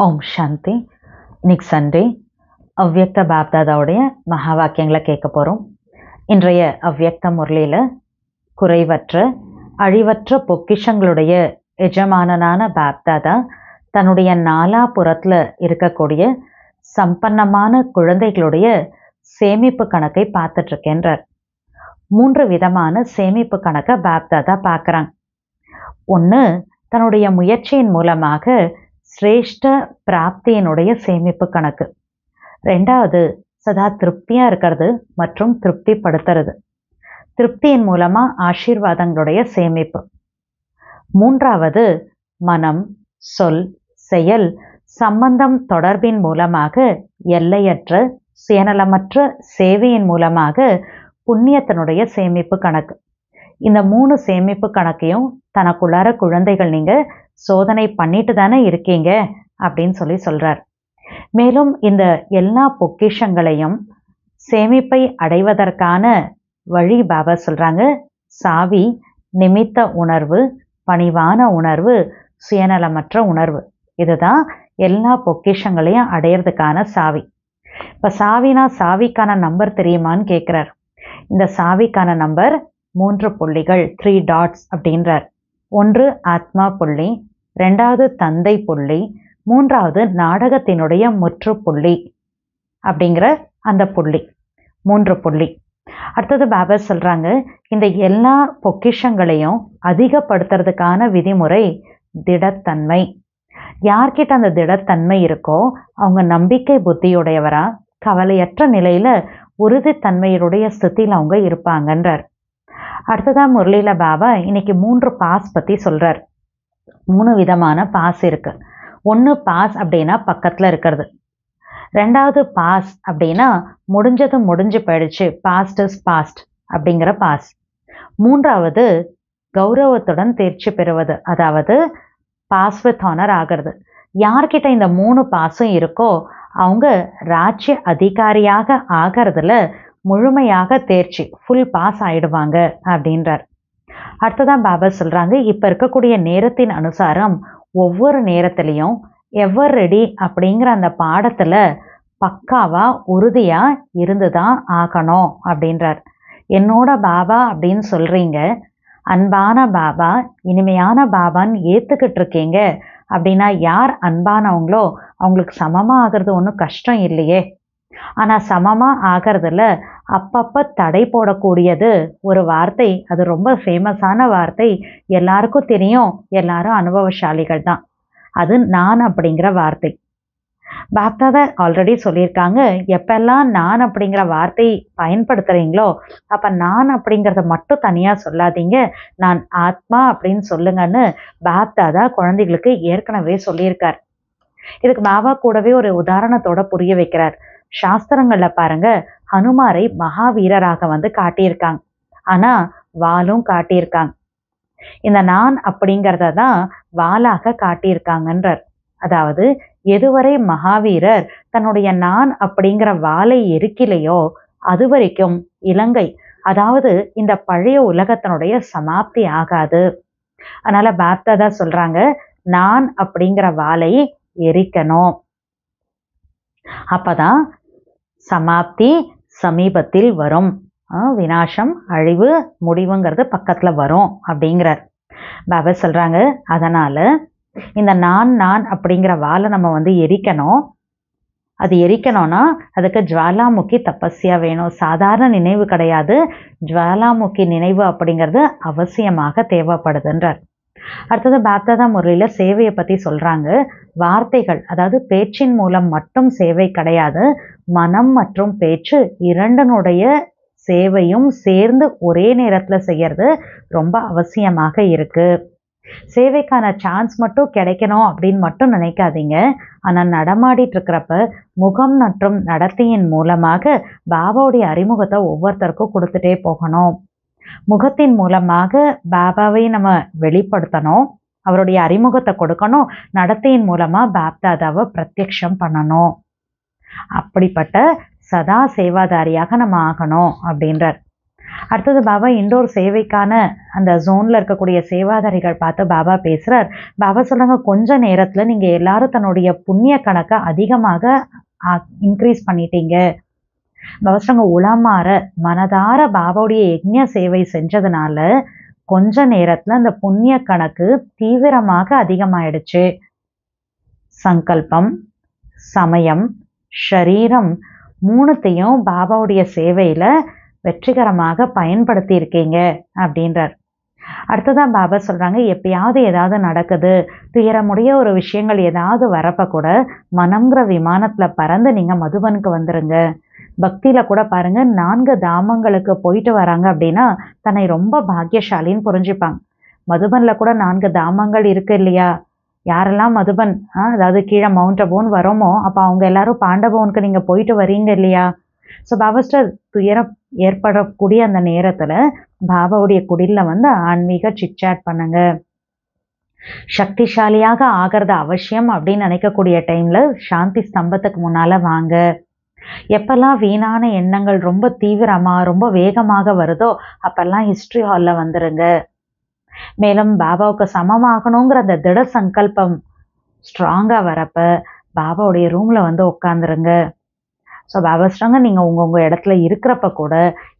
ஓம் சாந்தி. இன்னைக்கு சண்டே அவ்வியக்த பாப்தாதாவுடைய மகா வாக்கியங்களை கேட்க போகிறோம். இன்றைய அவ்வியக்த முரளியில் குறைவற்ற அழிவற்ற பொக்கிஷங்களுடைய எஜமானனான பாப்தாதா தன்னுடைய நாலாபுறத்தில் இருக்கக்கூடிய சம்பன்னமான குழந்தைகளுடைய சேமிப்பு கணக்கை பார்த்துட்ருக்கின்றார். 3 விதமான சேமிப்பு கணக்கை பாப்தாதா பார்க்குறாங்க. ஒன்று, தன்னுடைய முயற்சியின் மூலமாக சிரேஷ்ட பிராப்தியினுடைய சேமிப்பு கணக்கு. 2வது, சதா திருப்தியாக இருக்கிறது மற்றும் திருப்திப்படுத்துறது. திருப்தியின் மூலமாக ஆசீர்வாதங்களுடைய சேமிப்பு. 3வது, மனம், சொல், செயல் சம்பந்தம் தொடர்பின் மூலமாக எல்லையற்ற சுயநலமற்ற சேவையின் மூலமாக புண்ணியத்தினுடைய சேமிப்பு கணக்கு. இந்த 3 சேமிப்பு கணக்கையும் தனக்குள்ளார குழந்தைகள் நீங்கள் சோதனை பண்ணிட்டு தானே இருக்கீங்க அப்படின்னு சொல்கிறார். மேலும் இந்த எல்லா பொக்கிஷங்களையும் சேமிப்பை அடைவதற்கான வழி பாபா சொல்கிறாங்க. சாவி நிமித்த உணர்வு, பணிவான உணர்வு, சுயநலமற்ற உணர்வு. இதுதான் எல்லா பொக்கிஷங்களையும் அடையிறதுக்கான சாவி. இப்போ சாவிக்கான நம்பர் தெரியுமான்னு கேட்குறார். இந்த சாவிக்கான நம்பர் 3 புள்ளிகள், 3 டாட்ஸ் அப்படின்றார். 1 ஆத்மா புள்ளி, 2வது தந்தை புள்ளி, 3வது நாடகத்தினுடைய முற்றுப்புள்ளி அப்படிங்கிற அந்த புள்ளி, 3 புள்ளி. அடுத்தது பாபா சொல்கிறாங்க, இந்த எல்லா பொக்கிஷங்களையும் அதிகப்படுத்துறதுக்கான விதிமுறை திடத்தன்மை. யார்கிட்ட அந்த திடத்தன்மை இருக்கோ அவங்க நம்பிக்கை புத்தியுடையவரா, கவலையற்ற நிலையில் உறுதித்தன்மையுடைய ஸ்திதியில் அவங்க இருப்பாங்கன்றார். அடுத்ததான் முரளியில் பாபா இன்னைக்கு 3 பாஸ் பற்றி சொல்கிறார். 3 விதமான பாஸ் இருக்கு. 1 பாஸ் அப்படின்னா பக்கத்தில் இருக்கிறது. 2வது பாஸ் அப்படின்னா முடிஞ்சது முடிஞ்சு போயிடுச்சு, பாஸ்ட் இஸ் பாஸ்ட் அப்படிங்கிற பாஸ். 3வது கௌரவத்துடன் தேர்ச்சி பெறுவது, அதாவது பாஸ் வித் ஆனர் ஆகிறது. யார்கிட்ட இந்த 3 பாஸும் இருக்கோ அவங்க ராஜ்ய அதிகாரியாக ஆகிறதுல முழுமையாக தேர்ச்சி, ஃபுல் பாஸ் ஆயிடுவாங்க அப்படின்றார். அடுத்ததான் பாபா சொல்கிறாங்க, இப்போ இருக்கக்கூடிய நேரத்தின் அனுசாரம் ஒவ்வொரு நேரத்துலையும் எவர் ரெடி அப்படிங்கிற அந்த பாடத்தில் பக்காவாக உறுதியாக இருந்து தான் ஆகணும் அப்படின்றார். என்னோட பாபா அப்படின்னு சொல்கிறீங்க, அன்பான பாபா, இனிமையான பாபான்னு ஏற்றுக்கிட்டு இருக்கீங்க அப்படின்னா யார் அன்பானவங்களோ அவங்களுக்கு சமமாக ஆகிறது ஒன்றும் கஷ்டம் இல்லையே. ஆனால் சமமாக ஆகிறதுல அப்பப்போ தடை போடக்கூடியது ஒரு வார்த்தை, அது ரொம்ப ஃபேமஸான வார்த்தை, எல்லாருக்கும் தெரியும், எல்லாரும் அனுபவசாலிகள் தான். அது நான் அப்படிங்கிற வார்த்தை. பாப்தாதா ஆல்ரெடி சொல்லியிருக்காங்க, எப்பெல்லாம் நான் அப்படிங்கிற வார்த்தை பயன்படுத்துகிறீங்களோ அப்போ நான் அப்படிங்கிறத மட்டும் தனியாக சொல்லாதீங்க, நான் ஆத்மா அப்படின்னு சொல்லுங்கன்னு பாப்தாதா குழந்தைகளுக்கு ஏற்கனவே சொல்லியிருக்கார். இதுக்கு பாபா கூடவே ஒரு உதாரணத்தோட புரிய வைக்கிறார். சாஸ்திரங்கள்ல பாருங்க, ஹனுமாரை மகாவீரராக காட்டியிருக்காங்க, ஆனா வாளும் காட்டியிருக்காங்க. இந்த நான் அப்படிங்கிறத தான் வாளாக காட்டியிருக்காங்கன்றார். அதாவது எதுவரை மகாவீரர் தன்னுடைய நான் அப்படிங்கிற வாளை எரிக்கலையோ அது வரைக்கும் இலங்கை, அதாவது இந்த பழைய உலகத்தினுடைய சமாப்தி ஆகாது. அதனால பாப்தாதா சொல்றாங்க, நான் அப்படிங்கிற வாளை எரிக்கணும், அப்பதான் சமாப்தி சமீபத்தில் வரும், விநாசம் அழிவு முடிவுங்கிறது பக்கத்துல வரும் அப்படிங்கிறார் பாபா சொல்றாங்க. அதனால இந்த நான் அப்படிங்கிற வாளை நம்ம எரிக்கணும். அது எரிக்கணும்னா அதுக்கு ஜுவாலாமுக்கி தபஸ்யா வேணும், சாதாரண நினைவு கிடையாது, ஜுவாலாமுக்கி நினைவு அப்படிங்கிறது அவசியமாக தேவைப்படுதுன்றார். அடுத்தது பாப்தாதா முறையில் சேவையை பற்றி சொல்கிறாங்க. வார்த்தைகள், அதாவது பேச்சின் மூலம் மட்டும் சேவை கிடையாது, மனம் மற்றும் பேச்சு இரண்டனுடைய சேவையும் சேர்ந்து ஒரே நேரத்தில் செய்யறது ரொம்ப அவசியமாக இருக்கு. சேவைக்கான சான்ஸ் மட்டும் கிடைக்கணும் அப்படின்னு மட்டும் நினைக்காதீங்க. ஆனால் நடமாடிட்டு இருக்கிறப்ப முகம் மற்றும் நடத்தையின் மூலமாக பாபாவுடைய அறிமுகத்தை ஒவ்வொருத்தருக்கும் கொடுத்துட்டே போகணும். முகத்தின் மூலமாக பாபாவை நம்ம வெளிப்படுத்தணும், அவருடைய அறிமுகத்தை கொடுக்கணும், நடத்தையின் மூலமா பாப்தாதாவை பிரத்யக்ஷம் பண்ணணும். அப்படிப்பட்ட சதா சேவாதாரியாக நம்ம ஆகணும் அப்படின்றார். அடுத்தது பாபா இண்டோர் சேவைக்கான அந்த ஜோனில் இருக்கக்கூடிய சேவாதாரிகள் பார்த்து பாபா பேசுகிறார். பாபா சொல்கிறாங்க, கொஞ்ச நேரத்தில் நீங்கள் எல்லாரும் தன்னுடைய புண்ணிய கணக்கை அதிகமாக இன்க்ரீஸ் பண்ணிட்டீங்க. பாபா சொல்கிறாங்க, உளமாற மனதார பாபாவுடைய யஜ்ஞ சேவை செஞ்சதுனால கொஞ்ச நேரத்தில் அந்த புண்ணிய கணக்கு தீவிரமாக அதிகமாயிடுச்சு. சங்கல்பம், சமயம், ஷரீரம் மூணுத்தையும் பாபாவுடைய சேவையில் வெற்றிகரமாக பயன்படுத்தி இருக்கீங்க அப்படின்றார். அடுத்ததான் பாபா சொல்கிறாங்க, எப்பயாவது ஏதாவது நடக்குது, துயரமுடைய ஒரு விஷயங்கள் ஏதாவது வரப்ப கூட மனம்ங்கிற விமானத்தில் பறந்து நீங்கள் மதுபனுக்கு வந்துருங்க. பக்தியில் கூட பாருங்க, 4 தாமங்களுக்கு போயிட்டு வராங்க அப்படின்னா தன்னை ரொம்ப பாக்கியசாலின்னு புரிஞ்சுப்பாங்க. மதுபனில் கூட 4 தாமங்கள் இருக்கு இல்லையா? யாரெல்லாம் மதுபன் அதாவது கீழே மவுண்ட் அபோன் வரோமோ அப்போ அவங்க எல்லாரும் பாண்டபவனுக்கு நீங்கள் போயிட்டு வரீங்க இல்லையா? ஸோ பாபாஸ்டர் துயரம் ஏற்படக்கூடிய அந்த நேரத்தில் பாபாவுடைய குடிலில் வந்து ஆன்மீக சிட்சாட் பண்ணுங்க. சக்திசாலியாக ஆகிறது அவசியம் அப்படின்னு நினைக்கக்கூடிய டைமில் சாந்தி ஸ்தம்பத்துக்கு முன்னால் வாங்க. எப்பெல்லாம் வீணான எண்ணங்கள் ரொம்ப தீவிரமாக ரொம்ப வேகமாக வருதோ அப்பெல்லாம் ஹிஸ்ட்ரி ஹாலில் வந்துருங்க. மேலும் பாபாவுக்கு சமமாகணுங்கிற அந்த திட சங்கல்பம் ஸ்ட்ராங்காக வரப்ப பாபாவுடைய ரூமில் வந்து உட்காந்துருங்க. ஸோ பாபா சொல்றாங்க, நீங்கள் உங்கள் இடத்துல இருக்கிறப்ப கூட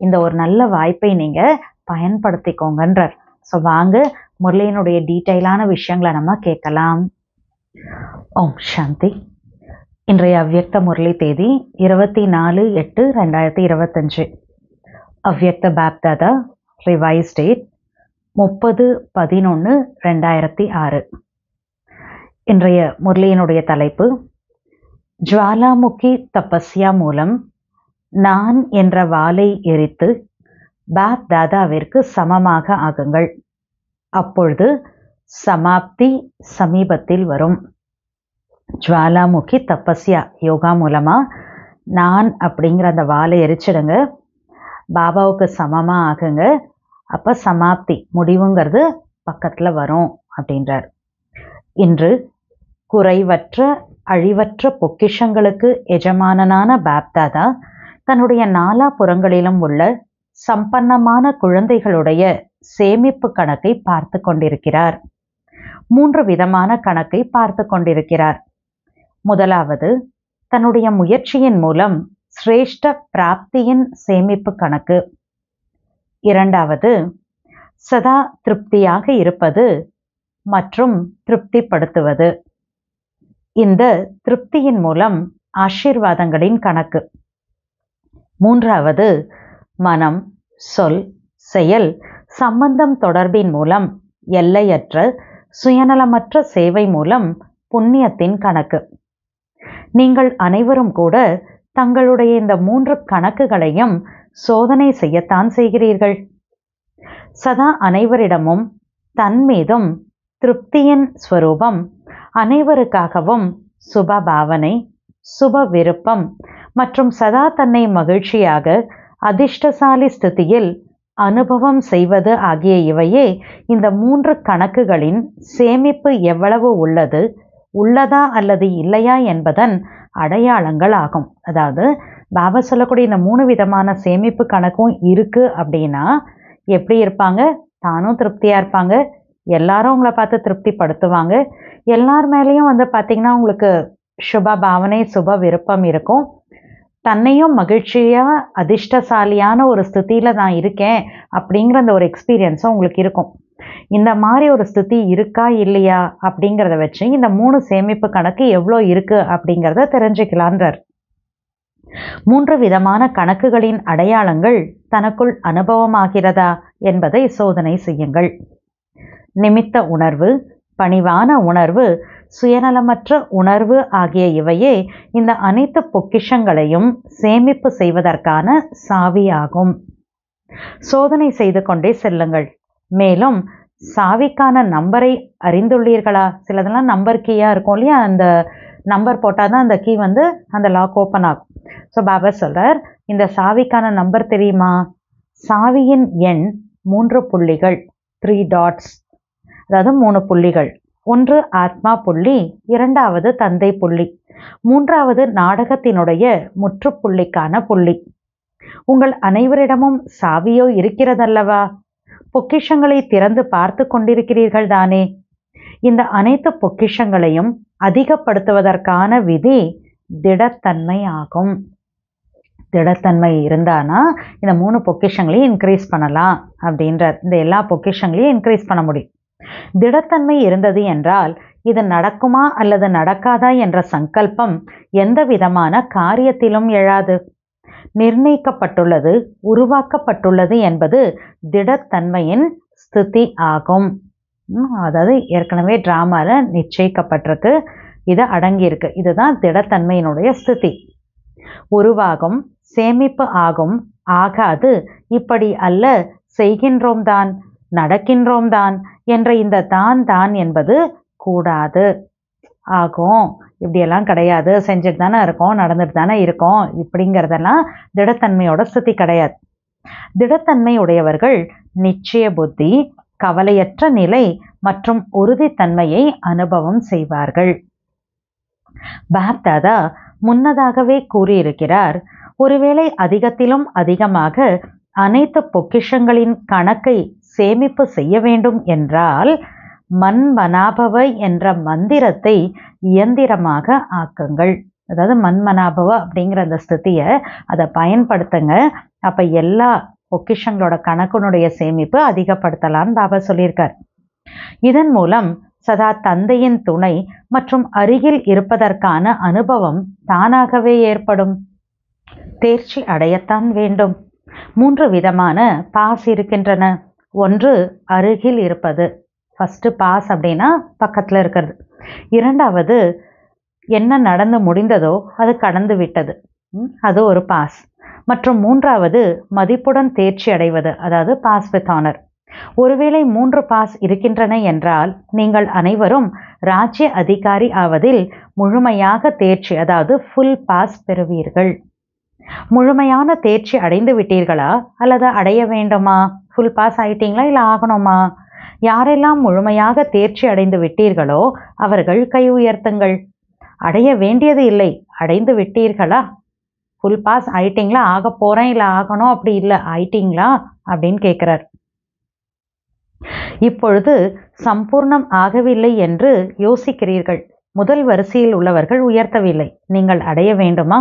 இந்த ஒரு நல்ல வாய்ப்பை நீங்கள் பயன்படுத்திக்கோங்கன்றார். ஸோ வாங்க முரளியினுடைய டீட்டெயிலான விஷயங்களை நம்ம கேட்கலாம். ஓம் சாந்தி. இன்றைய அவ்யக்த முரளி தேதி 24/8/2025. அவ்யக்த பாப்தாதா ரிவைஸ் டேட் 30/11/2006. இன்றைய முரளியினுடைய தலைப்பு, ஜுவாலாமுகி தபஸ்யா மூலம் நான் என்ற வாளை எரித்து பாப் தாதாவிற்கு சமமாக ஆகுங்கள். அப்பொழுது சமாப்தி சமீபத்தில் வரும். ஜுவாலாமுகி தபஸ்யா யோகா மூலமாக நான் அப்படிங்கிற அந்த வாளை எரிச்சிடுங்க, பாபாவுக்கு சமமாக ஆகுங்க. அப்போ சமாப்தி முடிவுங்கிறது பக்கத்தில் வரும் அப்படின்றார். இன்று குறைவற்ற அழிவற்ற பொக்கிஷங்களுக்கு எஜமானனான பாப்தாதா தன்னுடைய 4 புறங்களிலும் உள்ள சம்பன்னமான குழந்தைகளுடைய சேமிப்பு கணக்கை பார்த்து கொண்டிருக்கிறார். 3 விதமான கணக்கை பார்த்து கொண்டிருக்கிறார். முதலாவது, தன்னுடைய முயற்சியின் மூலம் சிரேஷ்ட பிராப்தியின் சேமிப்பு கணக்கு. இரண்டாவது, சதா திருப்தியாக இருப்பது மற்றும் திருப்திப்படுத்துவது. இந்த திருப்தியின் மூலம் ஆசீர்வாதங்களின் கணக்கு. மூன்றாவது, மனம், சொல், செயல் சம்பந்தம் தொடர்பின் மூலம் எல்லையற்ற சுயநலமற்ற சேவை மூலம் புண்ணியத்தின் கணக்கு. நீங்கள் அனைவரும் கூட தங்களுடைய இந்த 3 கணக்குகளையும் சோதனை செய்யத்தான் செய்கிறீர்கள். சதா அனைவரிடமும் தன் மீதும் திருப்தியின் ஸ்வரூபம், அனைவருக்காகவும் சுப பாவனை, சுப விருப்பம் மற்றும் சதா தன்னை மகிழ்ச்சியாக அதிர்ஷ்டசாலி ஸ்திதியில் அனுபவம் செய்வது ஆகிய இவையே இந்த 3 கணக்குகளின் சேமிப்பு எவ்வளவு உள்ளதா அல்லது இல்லையா என்பதன் அடையாளங்கள் ஆகும். அதாவது பாபா சொல்லக்கூடிய இந்த 3 விதமான சேமிப்பு கணக்கும் இருக்கு அப்படின்னா எப்படி இருப்பாங்க? தானும் திருப்தியாக இருப்பாங்க, எல்லாரும் உங்களை பார்த்து திருப்திப்படுத்துவாங்க, எல்லார் மேலேயும் வந்து பார்த்திங்கன்னா உங்களுக்கு சுப பாவனை சுப விருப்பம் இருக்கும், தன்னையும் மகிழ்ச்சியாக அதிர்ஷ்டசாலியான ஒரு ஸ்திதியில் நான் இருக்கேன் அப்படிங்கிற அந்த ஒரு எக்ஸ்பீரியன்ஸும் உங்களுக்கு இருக்கும். இந்த மாதிரி ஒரு ஸ்திதி இருக்கா இல்லையா அப்படிங்கிறத வச்சு இந்த 3 சேமிப்பு கணக்கு எவ்வளோ இருக்குது அப்படிங்கிறத தெரிஞ்சுக்கலான்றார். 3 விதமான கணக்குகளின் அடையாளங்கள் தனக்குள் அனுபவமாகிறதா என்பதை சோதனை செய்யுங்கள். நிமித்த உணர்வு, பணிவான உணர்வு, சுயநலமற்ற உணர்வு ஆகிய இவையே இந்த அனைத்து பொக்கிஷங்களையும் சேமிப்பு செய்வதற்கான சாவியாகும். சோதனை செய்து கொண்டே செல்லுங்கள். மேலும் சாவிக்கான நம்பரை அறிந்துள்ளீர்களா? சிலதெல்லாம் நம்பர் கீயாக இருக்கும் இல்லையா? அந்த நம்பர் போட்டால் தான் அந்த கீ வந்து அந்த லாக் ஓப்பன் ஆகும். ஸோ பாபா சொல்கிறார், இந்த சாவிக்கான நம்பர் தெரியுமா? சாவியின் எண் 3 புள்ளிகள், 3 டாட்ஸ், அதாவது 3 புள்ளிகள். ஒன்று ஆத்மா புள்ளி, இரண்டாவது தந்தை புள்ளி, மூன்றாவது நாடகத்தினுடைய முற்றுப்புள்ளிக்கான புள்ளி. உங்கள் அனைவரிடமும் சாவியோ இருக்கிறதல்லவா? பொக்கிஷங்களை திறந்து பார்த்து கொண்டிருக்கிறீர்கள் தானே? இந்த அனைத்து பொக்கிஷங்களையும் அதிகப்படுத்துவதற்கான விதி திடத்தன்மை ஆகும். திடத்தன்மை இருந்தானா இந்த 3 பொக்கிஷங்களையும் இன்க்ரீஸ் பண்ணலாம் அப்படின்றார். இந்த எல்லா பொக்கிஷங்களையும் இன்க்ரீஸ் பண்ண முடியும். திடத்தன்மை இருந்தது என்றால் இது நடக்குமா அல்லது நடக்காதா என்ற சங்கல்பம் எந்த விதமான காரியத்திலும் எழாது. நிர்ணயிக்கப்பட்டுள்ளது, உருவாக்கப்பட்டுள்ளது என்பது திடத்தன்மையின் ஸ்திதி ஆகும். அதாவது ஏற்கனவே டிராமால நிச்சயிக்கப்பட்டிருக்கு, இது அடங்கியிருக்கு. இதுதான் திடத்தன்மையினுடைய ஸ்திதி. உருவாகும், சேமிப்பு ஆகும், ஆகாது, இப்படி அல்ல, செய்கின்றோம் தான், நடக்கின்றோம் தான் என்ற இந்த தான் தான் என்பது கூடாது. ஆகும், இப்படியெல்லாம் கிடையாது, செஞ்சுட்டு தானே இருக்கோம், நடந்துட்டு தானே இருக்கோம், இப்படிங்கிறதெல்லாம் திடத்தன்மையோட ஸ்திதி கிடையாது. திடத்தன்மை உடையவர்கள் நிச்சய புத்தி, கவலையற்ற நிலை மற்றும் உறுதித்தன்மையை அனுபவம் செய்வார்கள். பாப்தாதா முன்னதாகவே கூறியிருக்கிறார், ஒருவேளை அதிகத்திலும் அதிகமாக அனைத்து பொக்கிஷங்களின் கணக்கை சேமிப்பு செய்ய வேண்டும் என்றால் மன்மனாபவ என்ற மந்திரத்தை இயந்திரமாக ஆக்குங்கள். அதாவது மன்மனாபவ அப்படிங்கிற அந்த ஸ்திதியை அதை பயன்படுத்துங்க. அப்போ எல்லா பொக்கிஷங்களோட கணக்குனுடைய சேமிப்பு அதிகப்படுத்தலான்னு பாபா சொல்லியிருக்கார். இதன் மூலம் சதா தந்தையின் துணை மற்றும் அருகில் இருப்பதற்கான அனுபவம் தானாகவே ஏற்படும். தேர்ச்சி அடையத்தான் வேண்டும். 3 விதமான பாஸ் இருக்கின்றன. ஒன்று அருகில் இருப்பது. ஃபர்ஸ்ட் பாஸ் அப்படின்னா பக்கத்தில் இருக்கிறது. இரண்டாவது என்ன நடந்து முடிந்ததோ அது கடந்து விட்டது, அது ஒரு பாஸ். மற்றும் மூன்றாவது மதிப்புடன் தேர்ச்சி அடைவது, அதாவது பாஸ் வித் ஆனர். ஒருவேளை 3 பாஸ் இருக்கின்றன என்றால் நீங்கள் அனைவரும் ராஜ்ய அதிகாரி ஆவதில் முழுமையாக தேர்ச்சி, அதாவது ஃபுல் பாஸ் பெறுவீர்கள். முழுமையான தேர்ச்சி அடைந்து விட்டீர்களா அல்லது அடைய வேண்டுமா? ஃபுல் பாஸ் ஆயிட்டீங்களா இல்லை ஆகணுமா? யாரெல்லாம் முழுமையாக தேர்ச்சி அடைந்து விட்டீர்களோ அவர்கள் கை உயர்த்துங்கள். அடைய வேண்டியது இல்லை, அடைந்து விட்டீர்களா? ஃபுல் பாஸ் ஆயிட்டீங்களா? ஆக போறேன் இல்லை ஆகணும் அப்படி இல்லை, ஆயிட்டீங்களா அப்படின்னு கேட்குறார். இப்பொழுது சம்பூர்ணம் ஆகவில்லை என்று யோசிக்கிறீர்கள். முதல் வரிசையில் உள்ளவர்கள் உயர்த்தவில்லை, நீங்கள் அடைய வேண்டுமா?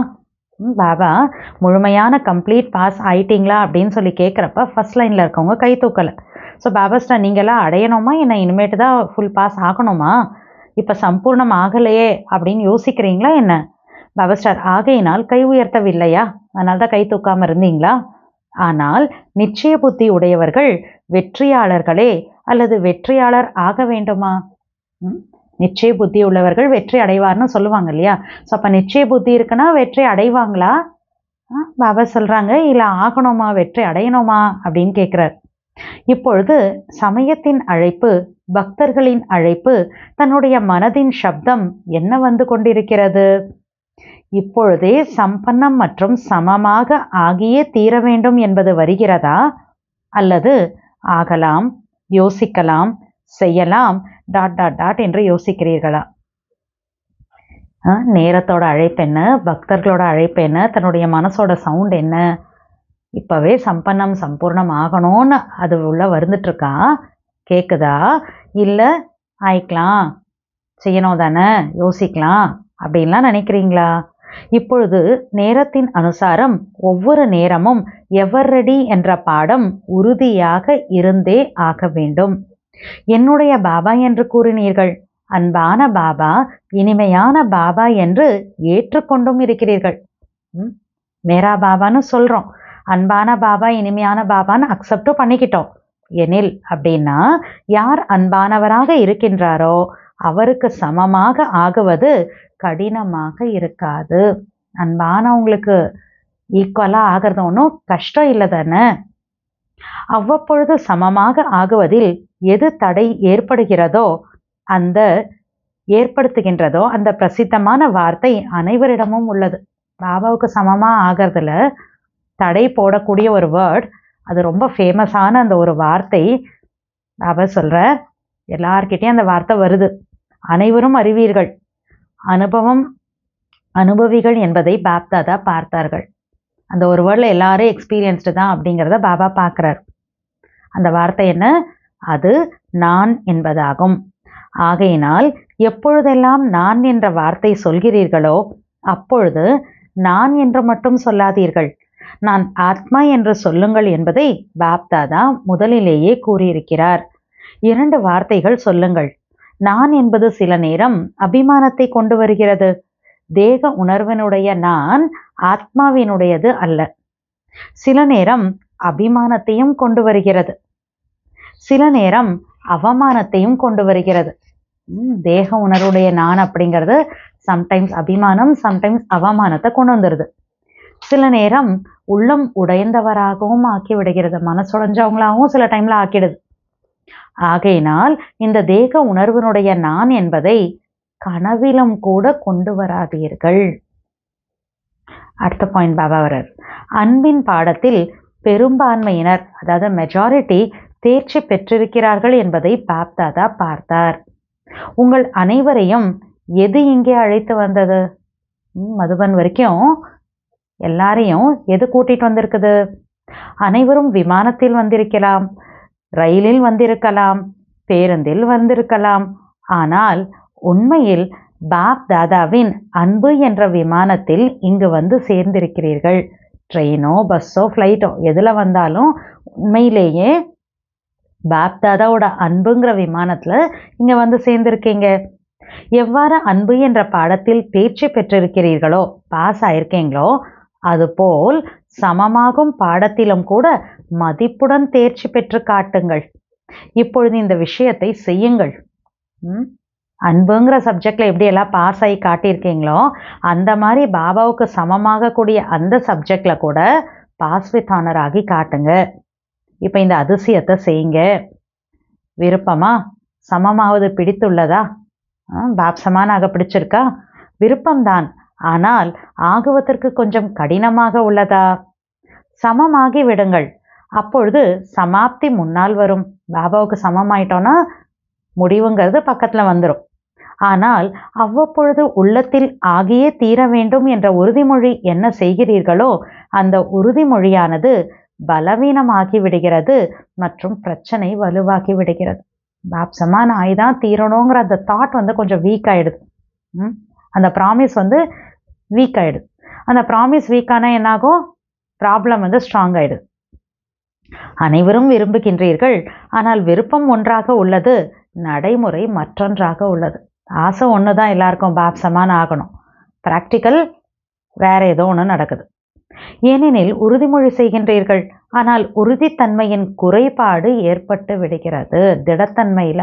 பாபா முழுமையான கம்ப்ளீட் பாஸ் ஆயிட்டீங்களா அப்படின்னு சொல்லி கேட்குறப்ப ஃபர்ஸ்ட் லைனில் இருக்கவங்க கை தூக்கலை. ஸோ பாபா ஸ்டார் நீங்களாம் அடையணுமா, என்ன இனிமேட்டு தான் ஃபுல் பாஸ் ஆகணுமா, இப்போ சம்பூர்ணம் ஆகலையே அப்படின்னு யோசிக்கிறீங்களா என்ன? பாபா ஸ்டார் ஆகையினால் கை உயர்த்தவில்லையா, அதனால தான் கை தூக்காமல் இருந்தீங்களா? ஆனால் நிச்சய புத்தி உடையவர்கள் வெற்றியாளர்களே அல்லது வெற்றியாளர் ஆக வேண்டுமா? நிச்சய புத்தி உள்ளவர்கள் வெற்றி அடைவார்னு சொல்லுவாங்க இல்லையா? ஸோ அப்போ நிச்சய புத்தி இருக்குன்னா வெற்றி அடைவாங்களா? பாபா சொல்கிறாங்க இல்லை ஆகணுமா, வெற்றி அடையணுமா அப்படின்னு கேட்குறார். இப்பொழுது சமயத்தின் அழைப்பு, பக்தர்களின் அழைப்பு, தன்னுடைய மனதின் சப்தம் என்ன வந்து கொண்டிருக்கிறது? இப்பொழுதே சம்பன்னம் மற்றும் சமமாக ஆகியே தீர வேண்டும் என்பது வருகிறதா? அல்லது ஆகலாம், யோசிக்கலாம், செய்யலாம் டாட் டாட் டாட் என்று யோசிக்கிறீர்களா? நேரத்தோட அழைப்பு என்ன, பக்தர்களோட அழைப்பு என்ன, தன்னுடைய மனசோட சவுண்ட் என்ன? இப்போவே சம்பன்னம் சம்பூர்ணம் ஆகணும்னு அது உள்ள வந்துட்டுருக்கா, கேட்குதா? இல்லை ஆயிக்கலாம், செய்யணும் தானே, யோசிக்கலாம் அப்படின்லாம் நினைக்கிறீங்களா? இப்பொழுது நேரத்தின் அனுசாரம் ஒவ்வொரு நேரமும் எவர் ரெடி என்ற பாடம் உறுதியாக இருந்தே ஆக வேண்டும். என்னுடைய பாபா என்று கூறினீர்கள், அன்பான பாபா, இனிமையான பாபா என்று ஏற்றுக்கொண்டும் இருக்கிறீர்கள். மேரா பாபான்னு சொல்கிறோம், அன்பான பாபா இனிமையான பாபான்னு அக்செப்டும் பண்ணிக்கிட்டோம். எனில் அப்படின்னா யார் அன்பானவராக இருக்கின்றாரோ அவருக்கு சமமாக ஆகுவது கடினமாக இருக்காது. அன்பானவங்களுக்கு ஈக்குவலாக ஆகிறது ஒன்றும் கஷ்டம் இல்லை தானே? அவ்வப்பொழுது சமமாக ஆகுவதில் எது தடை ஏற்படுகிறதோ அந்த பிரசித்தமான வார்த்தை அனைவரிடமும் உள்ளது. பாபாவுக்கு சமமாக ஆகிறதுல தடை போடக்கூடிய ஒரு வேர்ட், அது ரொம்ப ஃபேமஸான அந்த ஒரு வார்த்தை. பாபா சொல்கிற எல்லார்கிட்டையும் அந்த வார்த்தை வருது, அனைவரும் அறிவீர்கள். அனுபவிகள் என்பதை பாப்தாதா பார்த்தார்கள். அந்த ஒரு வேர்டில் எல்லாரும் எக்ஸ்பீரியன்ஸ்டு தான் அப்படிங்கிறத பாபா பார்க்குறார். அந்த வார்த்தை என்ன? அது நான் என்பதாகும். ஆகையினால் எப்பொழுதெல்லாம் நான் என்ற வார்த்தை சொல்கிறீர்களோ அப்பொழுது நான் என்று மட்டும் சொல்லாதீர்கள், நான் ஆத்மா என்று சொல்லுங்கள் என்பதை பாப்தாதா முதலிலேயே கூறியிருக்கிறார். 2 வார்த்தைகள் சொல்லுங்கள். நான் என்பது சில நேரம் அபிமானத்தை கொண்டு வருகிறது. தேக உணர்வினுடைய நான் ஆத்மாவினுடையது அல்ல. சில நேரம் அபிமானத்தையும் கொண்டு வருகிறது, சில நேரம் அவமானத்தையும் கொண்டு வருகிறது. தேக உணர்வுடைய நான் அப்படிங்கிறது சம்டைம்ஸ் அபிமானம், சம்டைம்ஸ் அவமானத்தை கொண்டு வந்துடுது. சில நேரம் உள்ளம் உடைந்தவராகவும் ஆக்கி விடுகிறது, மனசுடைஞ்சவங்களாகவும் சில டைம்ல ஆக்கிடுது. ஆகையினால் இந்த தேக உணர்வினுடைய நான் என்பதை கனவிலும் கூட கொண்டு வராதீர்கள். அடுத்த பாயிண்ட் பாபா வர்றார். அன்பின் பாடத்தில் பெரும்பான்மையினர், அதாவது மெஜாரிட்டி தேர்ச்சி பெற்றிருக்கிறார்கள் என்பதை பாப்தாதா பார்த்தார். உங்கள் அனைவரையும் எது இங்கே அழைத்து வந்தது? மதுபன் வரைக்கும் எல்லாரையும் எது கூட்டிட்டு வந்திருக்குது? அனைவரும் விமானத்தில் வந்திருக்கலாம், ரயிலில் வந்திருக்கலாம், பேருந்தில் வந்திருக்கலாம். ஆனால் உண்மையில் பாப் தாதாவின் அன்பு என்ற விமானத்தில் இங்கு வந்து சேர்ந்திருக்கிறீர்கள். ட்ரெயினோ பஸ்ஸோ ஃப்ளைட்டோ எதில் வந்தாலும் உண்மையிலேயே பாப் தாதாவோட அன்புங்கிற விமானத்தில் இங்கே வந்து சேர்ந்திருக்கீங்க. எவ்வாறு அன்பு என்ற பாடத்தில் தேர்ச்சி பெற்றிருக்கிறீர்களோ, பாஸ் ஆயிருக்கீங்களோ, அதுபோல் சமமாகும் பாடத்திலும் கூட மதிப்புடன் தேர்ச்சி பெற்று காட்டுங்கள். இப்பொழுது இந்த விஷயத்தை செய்யுங்கள். அன்புங்கிற சப்ஜெக்டில் எப்படியெல்லாம் பாஸ் ஆகி காட்டியிருக்கீங்களோ அந்த மாதிரி பாபாவுக்கு சமமாக கூடிய அந்த சப்ஜெக்டில் கூட பாஸ் வித் ஆனர் ஆகி காட்டுங்க. இப்போ இந்த அதிசயத்தை செய்யுங்க. விருப்பமா? சமமாவது பிடித்துள்ளதா? பாப் சமானாக பிடிச்சிருக்கா? விருப்பம்தான், ஆனால் ஆகுவதற்கு கொஞ்சம் கடினமாக உள்ளதா? சமமாகி விடுங்கள், அப்பொழுது சமாப்தி முன்னால் வரும். பாபாவுக்கு சமமாயிட்டோன்னா முடிவுங்கிறது பக்கத்தில் வந்துடும். ஆனால் அவ்வப்பொழுது உள்ளத்தில் ஆகியே தீர வேண்டும் என்ற உறுதிமொழி என்ன செய்கிறீர்களோ அந்த உறுதிமொழியானது பலவீனமாகி விடுகிறது மற்றும் பிரச்சனை வலுவாகி விடுகிறது. பாப் சமான் ஆயிதான் தீரணுங்கிற அந்த தாட் கொஞ்சம் வீக் ஆயிடுது. அந்த ப்ராமிஸ் வீக் ஆயிடுது. அந்த ப்ராமிஸ் வீக்கான என்னாகும்? ப்ராப்ளம் ஸ்ட்ராங் ஆயிடுது. அனைவரும் விரும்புகின்றீர்கள், ஆனால் விருப்பம் ஒன்றாக உள்ளது, நடைமுறை மற்றொன்றாக உள்ளது. ஆசை ஒன்று தான் எல்லாருக்கும், பாப் சமான் ஆகணும். ப்ராக்டிக்கல் வேற ஏதோ ஒன்று நடக்குது. ஏனெனில் உறுதிமொழி செய்கின்றீர்கள், ஆனால் உறுதித்தன்மையின் குறைபாடு ஏற்பட்டு விடுகிறது. திடத்தன்மையில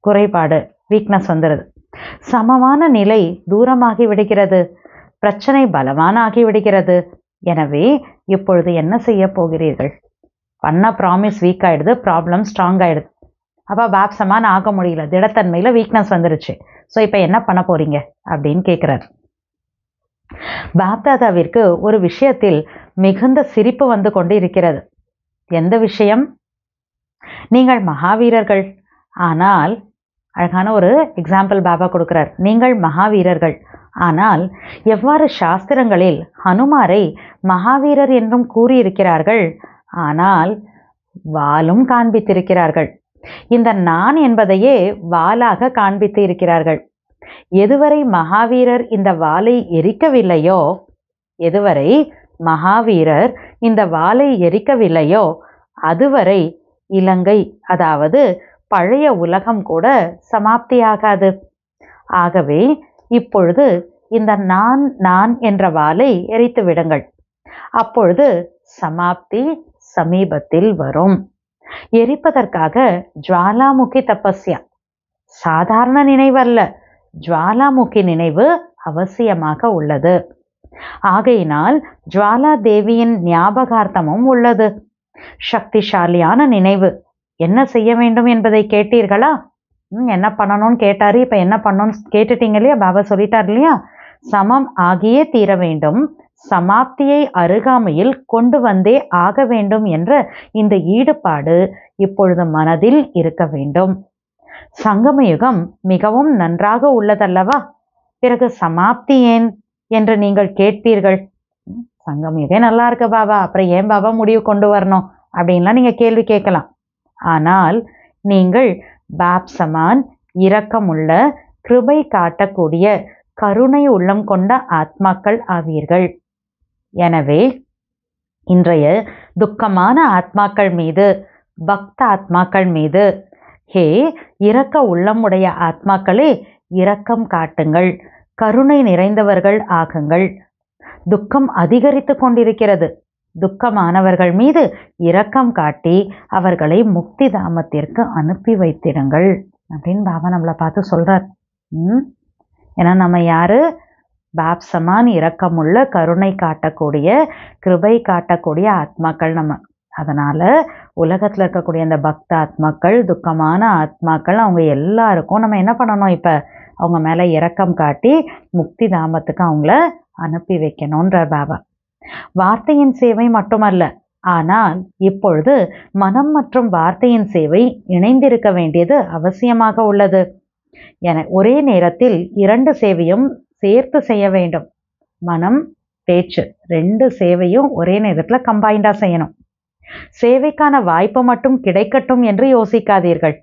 குறைபாடு, வீக்னஸ் வந்துடுது. சமமான நிலை தூரமாகி விடுகிறது, பிரச்சனை பலமான ஆகி விடுகிறது. எனவே இப்பொழுது என்ன செய்ய போகிறீர்கள்? பண்ண ப்ராமிஸ் வீக் ஆயிடுது, ப்ராப்ளம் ஸ்ட்ராங் ஆயிடுது. அப்போ பாப் சமான் ஆக முடியல, திடத்தன்மையில் வீக்னஸ் வந்துருச்சு. ஸோ இப்போ என்ன பண்ண போறீங்க அப்படின்னு கேட்குறாரு. பாப்தாதாவிற்கு ஒரு விஷயத்தில் மிகுந்த சிரிப்பு வந்து கொண்டு இருக்கிறது. எந்த விஷயம்? நீங்கள் மகாவீரர்கள், ஆனால் அழகான ஒரு எக்ஸாம்பிள் பாபா கொடுக்கிறார். நீங்கள் மகாவீரர்கள், ஆனால் எவ்வாறு சாஸ்திரங்களில் ஹனுமாரை மகாவீரர் என்றும் கூறியிருக்கிறார்கள், ஆனால் வாளும் காண்பித்திருக்கிறார்கள். இந்த நான் என்பதையே வாளாக காண்பித்து இருக்கிறார்கள். எதுவரை மகாவீரர் இந்த வாளை எரிக்கவில்லையோ, எதுவரை மகாவீரர் இந்த வாளை எரிக்கவில்லையோ அதுவரை இலங்கை, அதாவது பழைய உலகம் கூட சமாப்தியாகாது. ஆகவே இப்பொழுது இந்த நான் நான் என்ற வாளை எரித்து விடுங்கள். அப்பொழுது சமாப்தி சமீபத்தில் வரும். எரிப்பதற்காக ஜுவாலாமுகி தபஸ்யா, சாதாரண நினைவல்ல, ஜுவாலாமுகி நினைவு அவசியமாக உள்ளது. ஆகையினால் ஜுவாலா தேவியின் ஞாபகார்த்தமும் உள்ளது. சக்திசாலியான நினைவு. என்ன செய்ய வேண்டும் என்பதை கேட்டீர்களா? என்ன பண்ணணும்னு கேட்டாரு. இப்ப என்ன பண்ணணும்னு கேட்டுட்டீங்க இல்லையா? பாபா சொல்லிட்டார் இல்லையா? சமம் ஆகியே தீர வேண்டும், சமாப்தியை அருகாமையில் கொண்டு வந்தே ஆக வேண்டும் என்ற இந்த ஈடுபாடு இப்பொழுது மனதில் இருக்க வேண்டும். சங்கமயுகம் மிகவும் நன்றாக உள்ளதல்லவா? பிறகு சமாப்தி ஏன் என்று நீங்கள் கேட்பீர்கள். சங்கம் யுகே நல்லா இருக்கு பாபா, அப்புறம் ஏன் பாபா முடிவு கொண்டு வரணும் அப்படின்லாம் நீங்கள் கேள்வி கேட்கலாம். ஆனால் நீங்கள் பாப்சமான் இரக்கமுள்ள கிருபை காட்டக்கூடிய கருணை உள்ளம் கொண்ட ஆத்மாக்கள் ஆவீர்கள். எனவே இன்றைய துக்கமான ஆத்மாக்கள் மீது, பக்த ஆத்மாக்கள் மீது, ஹே இரக்க உள்ளமுடைய ஆத்மாக்களே இரக்கம் காட்டுங்கள், கருணை நிறைந்தவர்கள் ஆகுங்கள். துக்கம் அதிகரித்து கொண்டிருக்கிறது. துக்கமானவர்கள் மீது இரக்கம் காட்டி அவர்களை முக்தி தாமத்திற்கு அனுப்பி வைத்திருங்கள் அப்படின்னு பாபா நம்மளை பார்த்து சொல்றார். ஏன்னா நம்ம யாரு? பாப்சமான் இரக்கமுள்ள கருணை காட்டக்கூடிய கிருபை காட்டக்கூடிய ஆத்மாக்கள் நம்ம. அதனால உலகத்துல இருக்கக்கூடிய இந்த பக்த ஆத்மாக்கள், துக்கமான ஆத்மாக்கள், அவங்க எல்லாருக்கும் நம்ம என்ன பண்ணணும்? இப்ப அவங்க மேல இரக்கம் காட்டி முக்தி தாமத்துக்கு அவங்கள அனுப்பி வைக்கணும்ன்றார் பாபா. வார்த்தையின் சேவை மட்டுமல்ல, ஆனால் இப்பொழுது மனம் மற்றும் வார்த்தையின் சேவை இணைந்திருக்க வேண்டியது அவசியமாக உள்ளது. என ஒரே நேரத்தில் 2 சேவையும் சேர்த்து செய்ய வேண்டும். மனம், பேச்சு 2 சேவையும் ஒரே நேரத்தில் கம்பைண்டா செய்யணும். சேவைக்கான வாய்ப்பு மட்டும் கிடைக்கட்டும் என்று யோசிக்காதீர்கள்.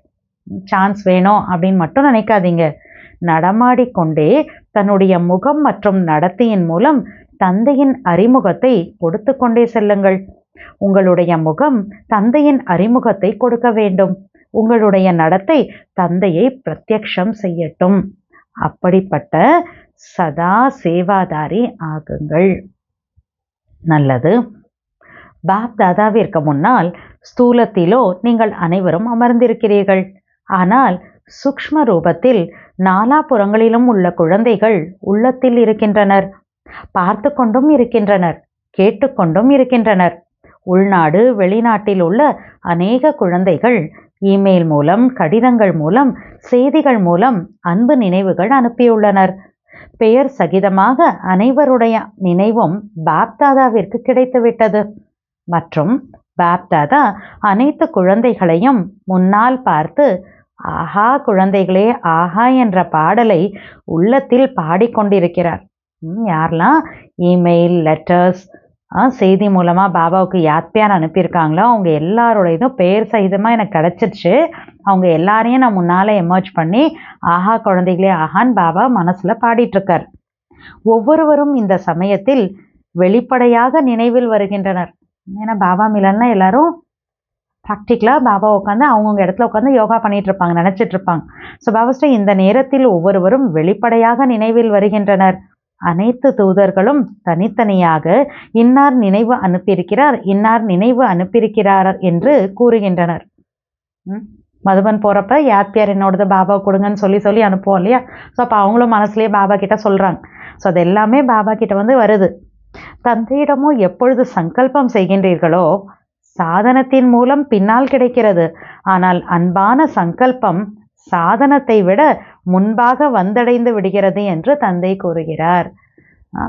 சான்ஸ் வேணும் அப்படின்னு மட்டும் நினைக்காதீங்க. நடமாடிக்கொண்டே தன்னுடைய முகம் மற்றும் நடத்தையின் மூலம் தந்தையின் அறிமுகத்தை கொடுத்து கொண்டே செல்லுங்கள். உங்களுடைய முகம் தந்தையின் அறிமுகத்தை கொடுக்க வேண்டும். உங்களுடைய நடத்தை தந்தையை பிரத்யக்ஷம் செய்யட்டும். அப்படிப்பட்ட சதா சேவாதாரி ஆகுங்கள். நல்லது. பாப் தாதாவிற்கு முன்னால் ஸ்தூலத்திலோ நீங்கள் அனைவரும் அமர்ந்திருக்கிறீர்கள். ஆனால் சூக்ஷ்ம ரூபத்தில் நாலாபுறங்களிலும் உள்ள குழந்தைகள் உள்ளத்தில் இருக்கின்றனர். பார்த்து கொண்டும் இருக்கின்றனர், கேட்டுக்கொண்டும் இருக்கின்றனர். உள்நாடு வெளிநாட்டில் உள்ள அநேக குழந்தைகள் இமெயில் மூலம், கடிதங்கள் மூலம், செய்திகள் மூலம் அன்பு நினைவுகள் அனுப்பியுள்ளனர். பெயர் சகிதமாக அனைவருடைய நினைவும் பாப்தாதாவிற்கு கிடைத்துவிட்டது. மற்றும் பாப்தாதா அனைத்து குழந்தைகளையும் முன்னால் பார்த்து ஆஹா குழந்தைகளே ஆஹா என்ற பாடலை உள்ளத்தில் பாடிக்கொண்டிருக்கிறார். யாரெல்லாம் இமெயில், லெட்டர்ஸ், செய்தி மூலமாக பாபாவுக்கு யாத்யார் அனுப்பியிருக்காங்களோ அவங்க எல்லாரோடையதும் பெயர் சகிதமாக எனக்கு கிடச்சிருச்சு. அவங்க எல்லாரையும் நான் முன்னால் எமர்ஜ் பண்ணி ஆஹா குழந்தைகளே ஆஹான்னு பாபா மனசில் பாடிட்டுருக்கார். ஒவ்வொருவரும் இந்த சமயத்தில் வெளிப்படையாக நினைவில் வருகின்றனர். ஏன்னா பாபா மிலன்லாம் எல்லாரும் ப்ராக்டிக்கலாக பாபா உட்காந்து அவங்கவுங்க இடத்துல உட்காந்து யோகா பண்ணிட்டு இருப்பாங்க, நினச்சிட்டு இருப்பாங்க. ஸோ பாபாஸ்ட இந்த நேரத்தில் ஒவ்வொருவரும் வெளிப்படையாக நினைவில் வருகின்றனர். அனைத்து தூதர்களும் தனித்தனியாக இன்னார் நினைவு அனுப்பியிருக்கிறார், இன்னார் நினைவு அனுப்பியிருக்கிறார் என்று கூறுகின்றனர். மதுபன் போகிறப்ப யாத்யார் என்னோடது பாபா கொடுங்கன்னு சொல்லி அனுப்புவோம் இல்லையா? ஸோ அப்போ அவங்களும் மனசுலேயே பாபா கிட்ட சொல்கிறாங்க. ஸோ அது எல்லாமே பாபா கிட்ட வருது. தந்தையிடமோ எப்பொழுது சங்கல்பம் செய்கின்றீர்களோ சாதனத்தின் மூலம் பின்னால் கிடைக்கிறது. ஆனால் அன்பான சங்கல்பம் சாதனத்தை விட முன்பாக வந்தடைந்து விடுகிறது என்று தந்தை கூறுகிறார்.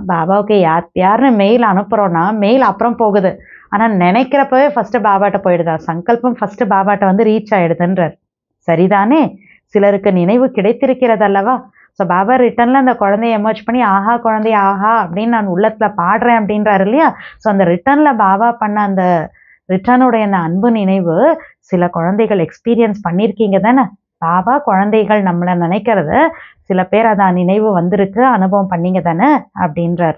பாபாவுக்கு யார்னு மெயில் அனுப்புகிறோன்னா மெயில் அப்புறம் போகுது. ஆனால் நினைக்கிறப்பவே ஃபஸ்ட்டு பாபாட்ட போயிடுதா? சங்கல்பம் ஃபஸ்ட்டு பாபாட்ட ரீச் ஆகிடுதுன்றார். சரிதானே? சிலருக்கு நினைவு கிடைத்திருக்கிறது அல்லவா? ஸோ பாபா ரிட்டனில் அந்த குழந்தைய எமர்ஜ் பண்ணி ஆஹா குழந்தைய ஆஹா அப்படின்னு நான் உள்ளத்தில் பாடுறேன் அப்படின்றாரு இல்லையா? ஸோ அந்த ரிட்டனில் பாபா பண்ண அந்த ரிட்டனுடைய அந்த அன்பு நினைவு சில குழந்தைகள் எக்ஸ்பீரியன்ஸ் பண்ணியிருக்கீங்க தானே? பாபா குழந்தைகள் நம்மளை நினைக்கிறத சில பேர் அதான் நினைவு வந்திருக்கு, அனுபவம் பண்ணீங்க தானே அப்படின்றார்.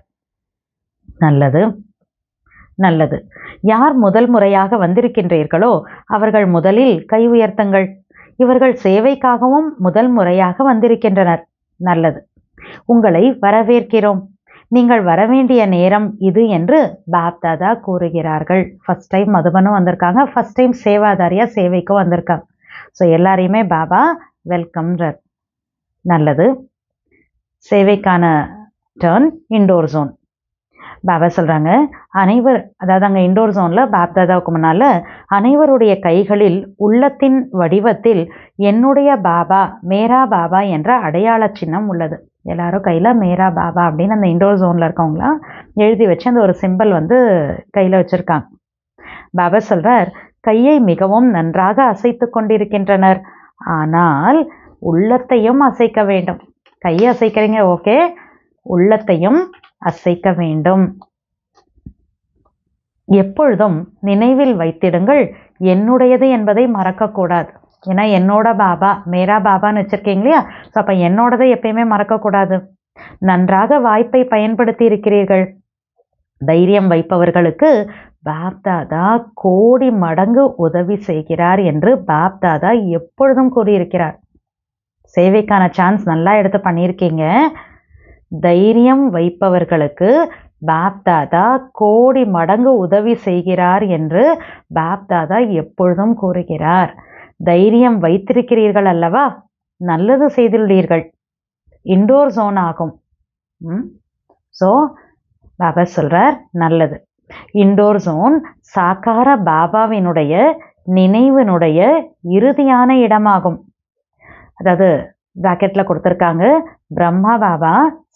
நல்லது நல்லது. யார் முதல் முறையாக வந்திருக்கின்றீர்களோ அவர்கள் முதலில் கை உயர்த்துங்கள். இவர்கள் சேவைக்காகவும் முதல் முறையாக வந்திருக்கின்றனர். நல்லது. உங்களை வரவேற்கிறோம். நீங்கள் வரவேண்டிய நேரம் இது என்று பாப்தாதா கூறுகிறார்கள். ஃபர்ஸ்ட் டைம் மதுபனும் வந்திருக்காங்க, ஃபர்ஸ்ட் டைம் சேவாதாரியா சேவைக்கும் வந்திருக்காங்க. ஸோ எல்லாரையுமே பாபா வெல்கம்ன்றார். நல்லது. சேவைக்கான டர்ன் இண்டோர் ஜோன். பாபா சொல்கிறாங்க அதாவது அங்கே இண்டோர் ஜோனில் பாப்தாதாவுக்கு முன்னால் அனைவருடைய கைகளில் உள்ளத்தின் வடிவத்தில் என்னுடைய பாபா, மேரா பாபா என்ற அடையாள சின்னம் உள்ளது. எல்லாரும் கையில் மேரா பாபா அப்படின்னு அந்த இண்டோர் ஜோனில் இருக்கவங்களாம் எழுதி வச்சு அந்த ஒரு சிம்பிள் கையில் வச்சுருக்காங்க. பாபா சொல்கிறார், கையை மிகவும் நன்றாக அசைத்து கொண்டிருக்கின்றனர். ஆனால் உள்ளத்தையும் அசைக்க வேண்டும். கையை அசைக்கிறீங்க ஓகே, உள்ளத்தையும் அசைக்க வேண்டும். எப்பொழுதும் நினைவில் வைத்திடுங்கள், என்னுடையது என்பதை மறக்கக்கூடாது. ஏன்னா என்னோட பாபா, மேரா பாபான்னு வச்சுருக்கீங்க இல்லையா? ஸோ அப்போ என்னோடதை எப்பயுமே மறக்கக்கூடாது. நன்றாக வாய்ப்பை பயன்படுத்தி இருக்கிறீர்கள். தைரியம் வைப்பவர்களுக்கு பாப்தாதா கோடி மடங்கு உதவி செய்கிறார் என்று பாப்தாதா எப்பொழுதும் கூறியிருக்கிறார். சேவைக்கான சான்ஸ் நல்லா எடுத்து பண்ணியிருக்கீங்க. தைரியம் வைப்பவர்களுக்கு பாப்தாதா கோடி மடங்கு உதவி செய்கிறார் என்று பாப்தாதா எப்பொழுதும் கூறுகிறார். தைரியம் வைத்திருக்கிறீர்கள் அல்லவா? நல்லது செய்துள்ளீர்கள். இண்டோர் ஜோன் ஆகும். ஸோ பாபா சொல்றார் நல்லது. இண்டோர் ஜோன் சாக்கார பாபாவினுடைய நினைவினுடைய இறுதியான இடமாகும். அதாவது பிராக்கெட்ல கொடுத்துருக்காங்க, பிரம்மா பாபா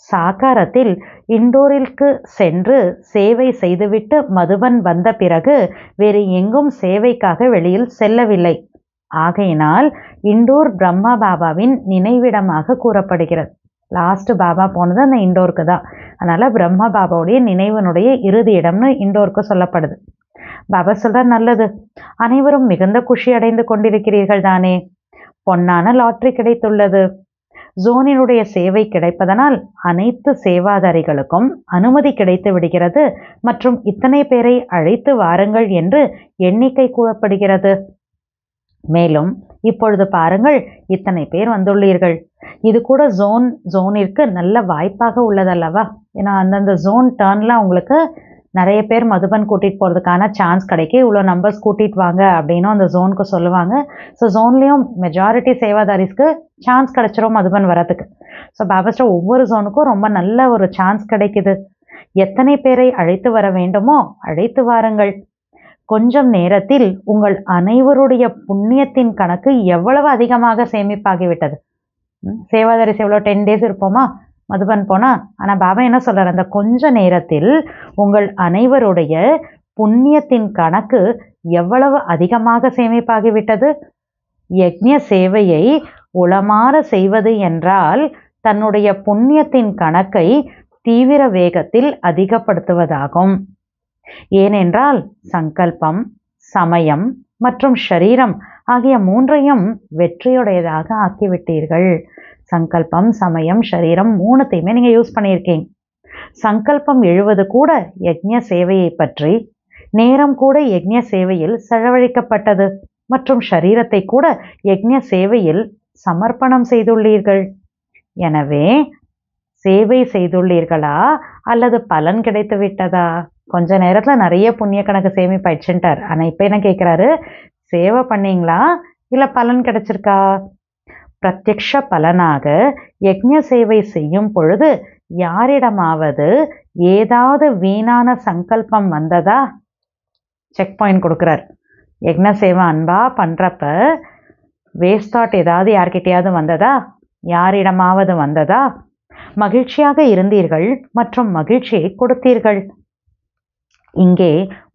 சாக்காரத்தில் இண்டோரிற்கு சென்று சேவை செய்துவிட்டு மதுபன் வந்த பிறகு வேறு எங்கும் சேவைக்காக வெளியில் செல்லவில்லை. ஆகையினால் இண்டோர் பிரம்மா பாபாவின் நினைவிடமாக கூறப்படுகிறது. லாஸ்ட் பாபா போனது அந்த இண்டோருக்கு தான். அதனால பிரம்மா பாபாவுடைய நினைவனுடைய இறுதி இடம்னு இண்டோருக்கு சொல்லப்படுது. பாபா சொல்ற நல்லது. அனைவரும் மிகுந்த குஷி அடைந்து கொண்டிருக்கிறீர்கள் தானே? பொன்னான லாட்டரி கிடைத்துள்ளது. ஜோனினுடைய சேவை கிடைப்பதனால் அனைத்து சேவாதாரிகளுக்கும் அனுமதி கிடைத்து விடுகிறது மற்றும் இத்தனை பேரை அழைத்து வாருங்கள் என்று எண்ணிக்கை கூறப்படுகிறது. மேலும் இப்பொழுது பாருங்கள், இத்தனை பேர் வந்துள்ளீர்கள். இது கூட ஜோனிற்கு நல்ல வாய்ப்பாக உள்ளதல்லவா? ஏன்னா அந்தந்த ஜோன் டர்ன்ல உங்களுக்கு நிறைய பேர் மதுபன் கூட்டிகிட்டு போகிறதுக்கான சான்ஸ் கிடைக்கும். இவ்வளோ நம்பர்ஸ் கூட்டிகிட்டு வாங்க அப்படின்னும் அந்த ஜோனுக்கு சொல்லுவாங்க. ஸோ ஜோன்லேயும் மெஜாரிட்டி சேவாதாரிஸ்க்கு சான்ஸ் கிடைச்சிரும் மதுபன் வரதுக்கு. ஸோ பாபாஸ்டர் ஒவ்வொரு ஜோனுக்கும் ரொம்ப நல்ல ஒரு சான்ஸ் கிடைக்குது. எத்தனை பேரை அழைத்து வர வேண்டுமோ அழைத்து வாருங்கள். கொஞ்சம் நேரத்தில் உங்கள் அனைவருடைய புண்ணியத்தின் கணக்கு எவ்வளவு அதிகமாக சேமிப்பாகிவிட்டது. சேவாதாரிஸ் எவ்வளோ 10 days இருப்போமா மதுபன் போனா? ஆனால் பாபா என்ன சொல்றார், அந்த கொஞ்ச நேரத்தில் உங்கள் அனைவருடைய புண்ணியத்தின் கணக்கு எவ்வளவு அதிகமாக சேமிப்பாகிவிட்டது. யக்ஞ சேவையை உளமாற செய்வது என்றால் தன்னுடைய புண்ணியத்தின் கணக்கை தீவிர வேகத்தில் அதிகப்படுத்துவதாகும். ஏனென்றால் சங்கல்பம், சமயம் மற்றும் ஷரீரம் ஆகிய மூன்றையும் வெற்றியுடையதாக ஆக்கிவிட்டீர்கள். சங்கல்பம், சமயம், ஷரீரம் மூணுத்தையுமே நீங்க யூஸ் பண்ணியிருக்கீங்க. சங்கல்பம் எழுவது கூட யக்ஞ சேவையை பற்றி, நேரம் கூட யக்ஞ சேவையில் செலவழிக்கப்பட்டது மற்றும் ஷரீரத்தை கூட யக்ஞ சேவையில் சமர்ப்பணம் செய்துள்ளீர்கள். எனவே சேவை செய்துள்ளீர்களா அல்லது பலன் கிடைத்து விட்டதா? கொஞ்ச நேரத்துல நிறைய புண்ணிய கணக்கு சேமிப்பாயிடுச்சுட்டார். ஆனா இப்ப என்ன கேட்கிறாரு, சேவை பண்ணீங்களா இல்ல பலன் கிடைச்சிருக்கா? பிரத்யக்ஷ பலனாக யக்ஞ சேவை செய்யும் பொழுது யாரிடமாவது ஏதாவது வீணான சங்கல்பம் வந்ததா? செக் பாயிண்ட் கொடுக்குறார். யக்ஞ சேவை அன்பா பண்றப்ப வேஸ்ட் தாட் ஏதாவது யார்கிட்டையாவது வந்ததா? யாரிடமாவது வந்ததா? மகிழ்ச்சியாக இருந்தீர்கள் மற்றும் மகிழ்ச்சியை கொடுத்தீர்கள். இங்கே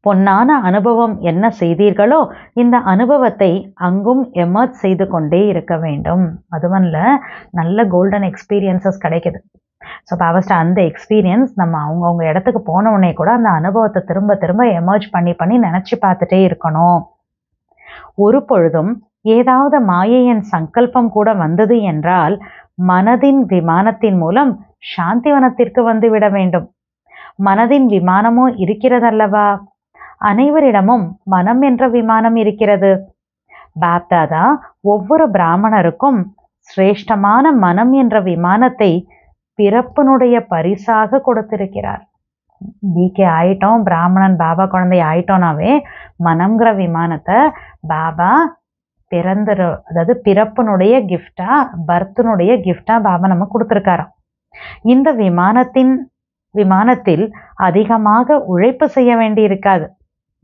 பொன்னான அனுபவம் என்ன செய்தீர்களோ இந்த அனுபவத்தை அங்கும் எமர்ஜ் செய்து கொண்டே இருக்க வேண்டும். மதுவன்ல நல்ல கோல்டன் எக்ஸ்பீரியன்சஸ் கிடைக்குது. ஸோ பாபாஸ்டர் அந்த எக்ஸ்பீரியன்ஸ் நம்ம அவங்கவுங்க இடத்துக்கு போன உடனே கூட அந்த அனுபவத்தை திரும்ப திரும்ப எமர்ஜ் பண்ணி நினச்சி பார்த்துட்டே இருக்கணும். ஒரு பொழுதும் ஏதாவது மாயையின் சங்கல்பம் கூட வந்தது என்றால் மனதின் விமானத்தின் மூலம் சாந்திவனத்திற்கு வந்துவிட வேண்டும். மனதின் விமானமோ இருக்கிறதல்லவா? அனைவரிடமும் மனம் என்ற விமானம் இருக்கிறது. பாப்தாதா ஒவ்வொரு பிராமணருக்கும் சிரேஷ்டமான மனம் என்ற விமானத்தை பிறப்பினுடைய பரிசாக கொடுத்திருக்கிறார். பிகே ஆயிட்டோம், பிராமணன் பாபா குழந்தை ஆயிட்டோம்னாவே மனம்ங்கிற விமானத்தை பாபா அதாவது பிறப்பினுடைய கிஃப்டா, பர்த்தினுடைய கிஃப்டா பாபா நம்ம கொடுத்துருக்காராம். இந்த விமானத்தில் அதிகமாக உழைப்பு செய்ய வேண்டி இருக்காது.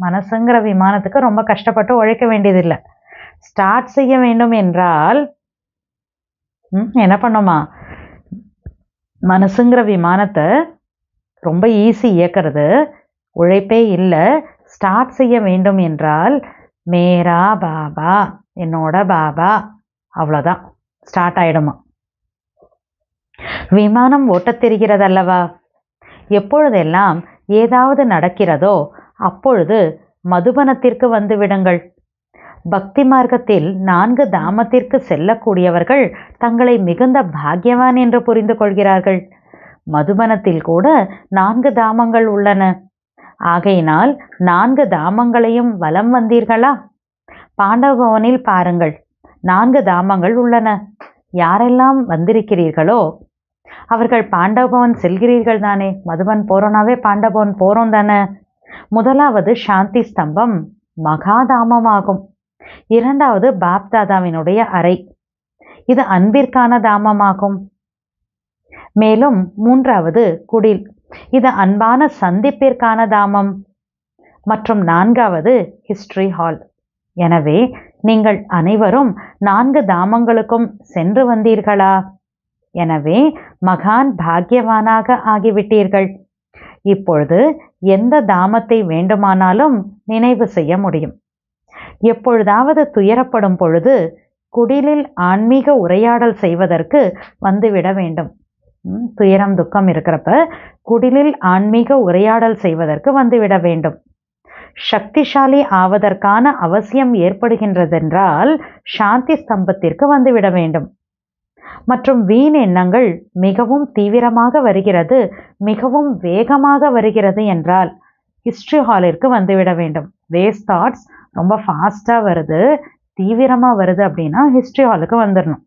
மனசுங்கிற விமானத்துக்கு ரொம்ப கஷ்டப்பட்டு உழைக்க வேண்டியதில்லை. ஸ்டார்ட் செய்ய வேண்டும் என்றால் என்ன பண்ணுமா, மனசுங்கிற விமானத்தை ரொம்ப ஈஸி இயக்கிறது, உழைப்பே இல்லை. ஸ்டார்ட் செய்ய வேண்டும் என்றால் மேரா பாபா, என்னோட பாபா, அவ்வளோதான், ஸ்டார்ட் ஆயிடுமா. விமானம் ஓட்டத் தெரிகிறது அல்லவா? எப்பொழுதெல்லாம் ஏதாவது நடக்கிறதோ அப்பொழுது மதுபனத்திற்கு வந்து விடுங்கள். பக்தி மார்க்கத்தில் 4 தாமத்திற்கு செல்லக்கூடியவர்கள் தங்களை மிகுந்த பாக்கியவான் என்று புரிந்து கொள்கிறார்கள். மதுபனத்தில் கூட 4 தாமங்கள் உள்ளன. ஆகையினால் 4 தாமங்களையும் வலம் வந்தீர்களா? பாண்டவபவனில் பாருங்கள், 4 தாமங்கள் உள்ளன. யாரெல்லாம் வந்திருக்கிறீர்களோ அவர்கள் பாண்டவபவன் செல்கிறீர்கள் தானே. மதுபன் போறோனாவே பாண்டவபவன் போறோம் தானே. முதலாவது சாந்தி ஸ்தம்பம் மகாதாமமாகும். 2வது பாப்தாதாவினுடைய அறை, இது அன்பிற்கான தாமமாகும். மேலும் 3வது குடில், இது அன்பான சந்திப்பிற்கான தாமம். மற்றும் 4வது ஹிஸ்டரி ஹால். எனவே நீங்கள் அனைவரும் 4 தாமங்களுக்கும் சென்று வந்தீர்களா? எனவே மகான் பாக்கியவானாக ஆகிவிட்டீர்கள். இப்பொழுது எந்த தாமத்தை வேண்டுமானாலும் நினைவு செய்ய முடியும். எப்பொழுதாவது துயரப்படும் பொழுது குடிலில் ஆன்மீக உரையாடல் செய்வதற்கு வந்துவிட வேண்டும். துயரம் துக்கம் இருக்கிறப்ப குடிலில் ஆன்மீக உரையாடல் செய்வதற்கு வந்துவிட வேண்டும். சக்திசாலி ஆவதற்கான அவசியம் ஏற்படுகின்றதென்றால் சாந்தி ஸ்தம்பத்திற்கு வந்துவிட வேண்டும். மற்றும் வீண் எண்ணங்கள் மிகவும் தீவிரமாக வருகிறது, மிகவும் வேகமாக வருகிறது என்றால் ஹிஸ்டரி ஹாலிற்கு வந்துவிட வேண்டும். வேஸ்ட் தாட்ஸ் ரொம்ப ஃபாஸ்ட்டாக வருது, தீவிரமாக வருது அப்படின்னா ஹிஸ்டரி ஹாலுக்கு வந்துடணும்.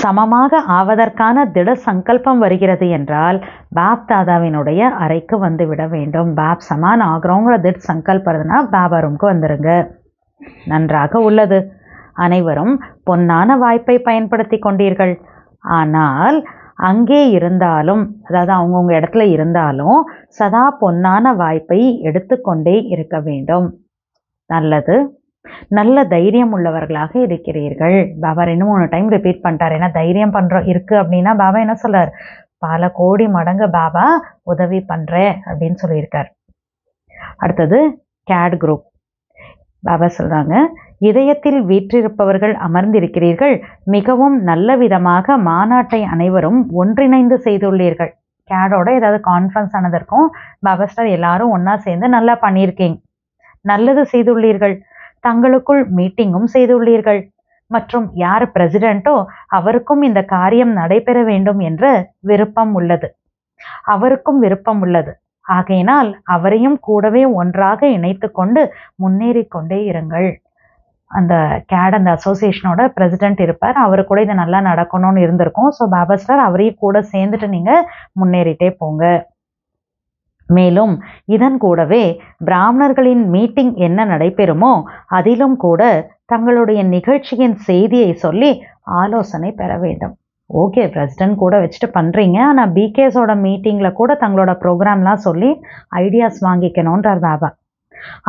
சமமாக ஆவதற்கான திட சங்கல்பம் வருகிறது என்றால் பாப் தாதாவினுடைய அறைக்கு வந்துவிட வேண்டும். பாப் சமான் ஆகிறோங்கிற திட சங்கல்பம் வருதுன்னா பாபா ரூமுக்கு வந்துருங்க. நன்றாக உள்ளது. அனைவரும் பொன்னான வாய்ப்பை பயன்படுத்தி கொண்டீர்கள். ஆனால் அங்கே இருந்தாலும், அதாவது அவங்கவுங்க இடத்துல இருந்தாலும் சதா பொன்னான வாய்ப்பை எடுத்துக்கொண்டே இருக்க வேண்டும். நல்லது. நல்ல தைரியம் உள்ளவர்களாக இருக்கிறீர்கள். பாபா 2-3 டைம் ரிப்பீட் பண்ணிட்டார். ஏன்னா தைரியம் இருக்கு அப்படின்னா பாபா என்ன சொல்றார்? பல கோடி மடங்கு பாபா உதவி பண்றேன் அப்படின்னு சொல்லியிருக்கார். அடுத்தது கேட் குரூப். பாபா சொல்றாங்க, இதயத்தில் வீற்றிருப்பவர்கள் அமர்ந்திருக்கிறீர்கள். மிகவும் நல்ல விதமாக மாநாட்டை அனைவரும் ஒன்றிணைந்து செய்துள்ளீர்கள். கேடோட ஏதாவது கான்ஃபரன்ஸ் ஆனதற்கும் பாபா ஸ்டார் எல்லாரும் ஒன்னா சேர்ந்து நல்லா பண்ணியிருக்கீங்க. நல்லது செய்துள்ளீர்கள். தங்களுக்குள் மீட்டிங்கும் செய்துள்ளீர்கள். மற்றும் யார் பிரசிடென்ட்டோ அவருக்கும் இந்த காரியம் நடைபெற வேண்டும் என்ற விருப்பம் உள்ளது. அவருக்கும் விருப்பம் உள்ளது. ஆகையினால் அவரையும் கூடவே ஒன்றாக இணைத்து கொண்டு முன்னேறி கொண்டே இருங்கள். அந்த கேட் அந்த அசோசியேஷனோட பிரசிடென்ட் இருப்பார். அவரு கூட இது நல்லா நடக்கணும்னு இருந்திருக்கும். ஸோ பாபா ஸ்டார் அவரையும் கூட சேர்ந்துட்டு நீங்கள் முன்னேறிட்டே போங்க. மேலும் இதன் கூடவே பிராமணர்களின் மீட்டிங் என்ன நடைபெறுமோ அதிலும் கூட தங்களுடைய நிகழ்ச்சியின் செய்தியை சொல்லி ஆலோசனை பெற வேண்டும். ஓகே, பிரசிடென்ட் கூட வச்சுட்டு பண்ணுறீங்க, ஆனால் பிகேஸோட மீட்டிங்கில் கூட தங்களோட ப்ரோக்ராம்லாம் சொல்லி ஐடியாஸ் வாங்கிக்கணுன்றார் பாபா.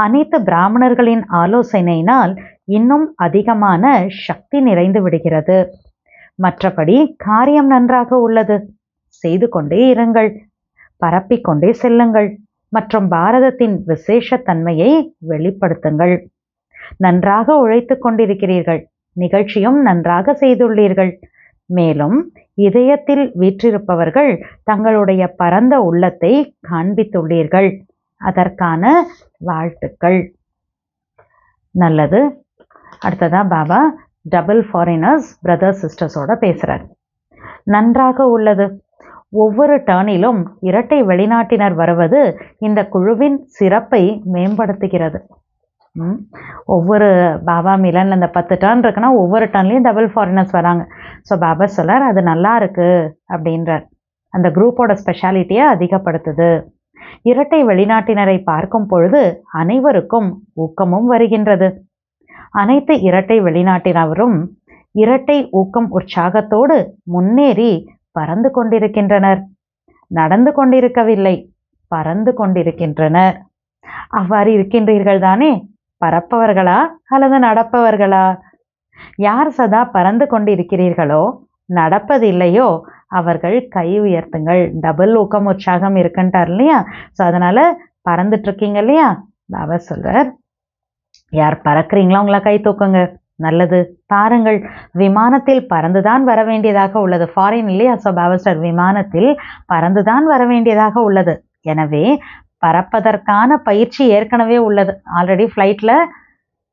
அனைத்து பிராமணர்களின் ஆலோசனையினால் இன்னும் அதிகமான சக்தி நிறைந்து விடுகிறது. மற்றபடி காரியம் நன்றாக உள்ளது. செய்து கொண்டே இருங்கள், பரப்பிக்கொண்டே செல்லுங்கள் மற்றும் பாரதத்தின் விசேஷத்தன்மையை வெளிப்படுத்துங்கள். நன்றாக உழைத்து கொண்டிருக்கிறீர்கள். நிகழ்ச்சியும் நன்றாக செய்துள்ளீர்கள். மேலும் இதயத்தில் வீற்றிருப்பவர்கள் தங்களுடைய பரந்த உள்ளத்தை காண்பித்துள்ளீர்கள். அதற்கான வாழ்த்துக்கள். நல்லது. அடுத்ததா பாபா டபுள் ஃபாரினர்ஸ் பிரதர்ஸ் சிஸ்டர்ஸோட பேசுகிறார். நன்றாக உள்ளது. ஒவ்வொரு டர்னிலும் இரட்டை வெளிநாட்டினர் வருவது இந்த குழுவின் சிறப்பை மேம்படுத்துகிறது. ஒவ்வொரு பாபா மிலனில் இந்த 10 டர்ன் இருக்குன்னா ஒவ்வொரு டர்ன்லேயும் டபுள் ஃபாரினர்ஸ் வராங்க. ஸோ பாபா சொல்லார் அது நல்லா இருக்கு அப்படின்றார். அந்த குரூப்போட ஸ்பெஷாலிட்டியை அதிகப்படுத்துது. இரட்டை வெளிநாட்டினரை பார்க்கும் பொழுது அனைவருக்கும் ஊக்கமும் வருகின்றது. அனைத்து இரட்டை வெளிநாட்டினரும் இரட்டை ஊக்கம் உற்சாகத்தோடு முன்னேறி பறந்து கொண்டிருக்கின்றனர். நடந்து கொண்டிருக்கவில்லை, பறந்து கொண்டிருக்கின்றனர். அவ்வாறு இருக்கின்றீர்கள் தானே? பறப்பவர்களா அல்லது நடப்பவர்களா? யார் சதா பறந்து கொண்டிருக்கிறீர்களோ நடப்பதில்லையோ அவர்கள் கை உயர்த்துங்கள். டபுள் ஊக்கம் உற்சாகம் இருக்குன்ட்டார் இல்லையா? ஸோ அதனால பறந்துட்டு இருக்கீங்க இல்லையா? பாபா சொல்றார், யார் பறக்கிறீங்களோ உங்களை கை தூக்குங்க. நல்லது. பாருங்கள், விமானத்தில் பறந்துதான் வர வேண்டியதாக உள்ளது. ஃபாரின் இல்லையா? ஸோ பாபா ஸ்டார் விமானத்தில் பறந்துதான் வர வேண்டியதாக உள்ளது. எனவே பறப்பதற்கான பயிற்சி ஏற்கனவே உள்ளது. ஆல்ரெடி ஃப்ளைட்டில்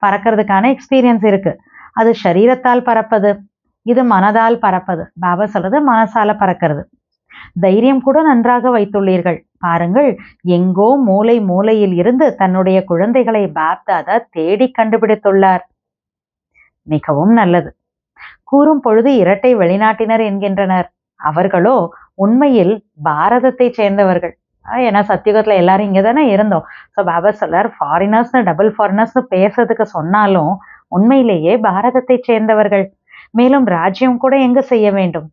பறக்கிறதுக்கான எக்ஸ்பீரியன்ஸ் இருக்கு. அது சரீரத்தால் பறப்பது, இது மனதால் பறப்பது. பாபா சொல்றது மனசால பறக்கிறது. தைரியம் கூட நன்றாக வைத்துள்ளீர்கள். பாருங்கள், எங்கோ மூலை மூலையில் இருந்து தன்னுடைய குழந்தைகளை பாப்தாதா தேடி கண்டுபிடித்துள்ளார். மிகவும் நல்லது. கூறும் பொழுது இரட்டை வெளிநாட்டினர் என்கின்றனர். அவர்களோ உண்மையில் பாரதத்தை சேர்ந்தவர்கள். ஏன்னா சத்தியுகத்துல எல்லாரும் இங்கே தானே இருந்தோம். ஸோ பாபா சொல்லார், ஃபாரினர்ஸ்னு டபுள் ஃபாரினர்ஸ்னு பேசுறதுக்கு சொன்னாலும் உண்மையிலேயே பாரதத்தை சேர்ந்தவர்கள். மேலும் ராஜ்யம் கூட எங்க செய்ய வேண்டும்?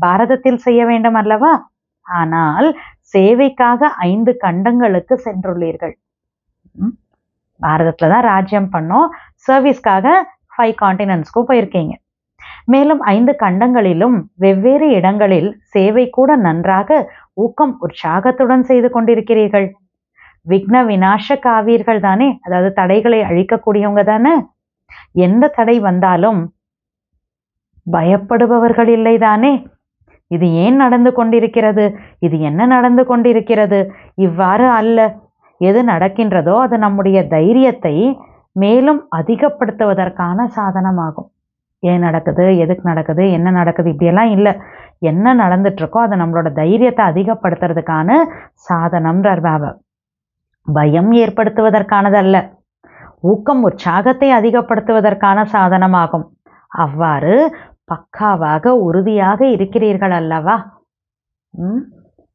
பாரதத்தில் செய்ய வேண்டும் அல்லவா? ஆனால் சேவைக்காக 5 கண்டங்களுக்கு சென்றுள்ளீர்கள். பாரதத்துல தான் ராஜ்யம் பண்ணோம், சர்வீஸ்க்காக 5 கான்டினென்ட்ஸ்க்கும் போயிருக்கீங்க. மேலும் 5 கண்டங்களிலும் வெவ்வேறு இடங்களில் சேவை கூட நன்றாக ஊக்கம் உற்சாகத்துடன் செய்து கொண்டிருக்கிறீர்கள். விக்ன விநாச காவீர்கள் தானே, அதாவது தடைகளை அழிக்கக்கூடியவங்க தானே. எந்த தடை வந்தாலும் பயப்படுபவர்கள் இல்லை தானே. இது ஏன் நடந்து கொண்டிருக்கிறது, இது என்ன நடந்து கொண்டிருக்கிறது? இவ்வாறு அல்ல. எது நடக்கின்றதோ அது நம்முடைய தைரியத்தை மேலும் அதிகப்படுத்துவதற்கான சாதனமாகும். ஏன் நடக்குது, எதுக்கு நடக்குது, என்ன நடக்குது, இப்படியெல்லாம் இல்லை. என்ன நடந்துட்டு இருக்கோ அது நம்மளோட தைரியத்தை அதிகப்படுத்துறதுக்கான சாதனம்ன்றார் பாபா. பயம் ஏற்படுத்துவதற்கானது அல்ல, ஊக்கம் உற்சாகத்தை அதிகப்படுத்துவதற்கான சாதனமாகும். அவ்வாறு பக்காவாக உறுதியாக இருக்கிறீர்கள் அல்லவா?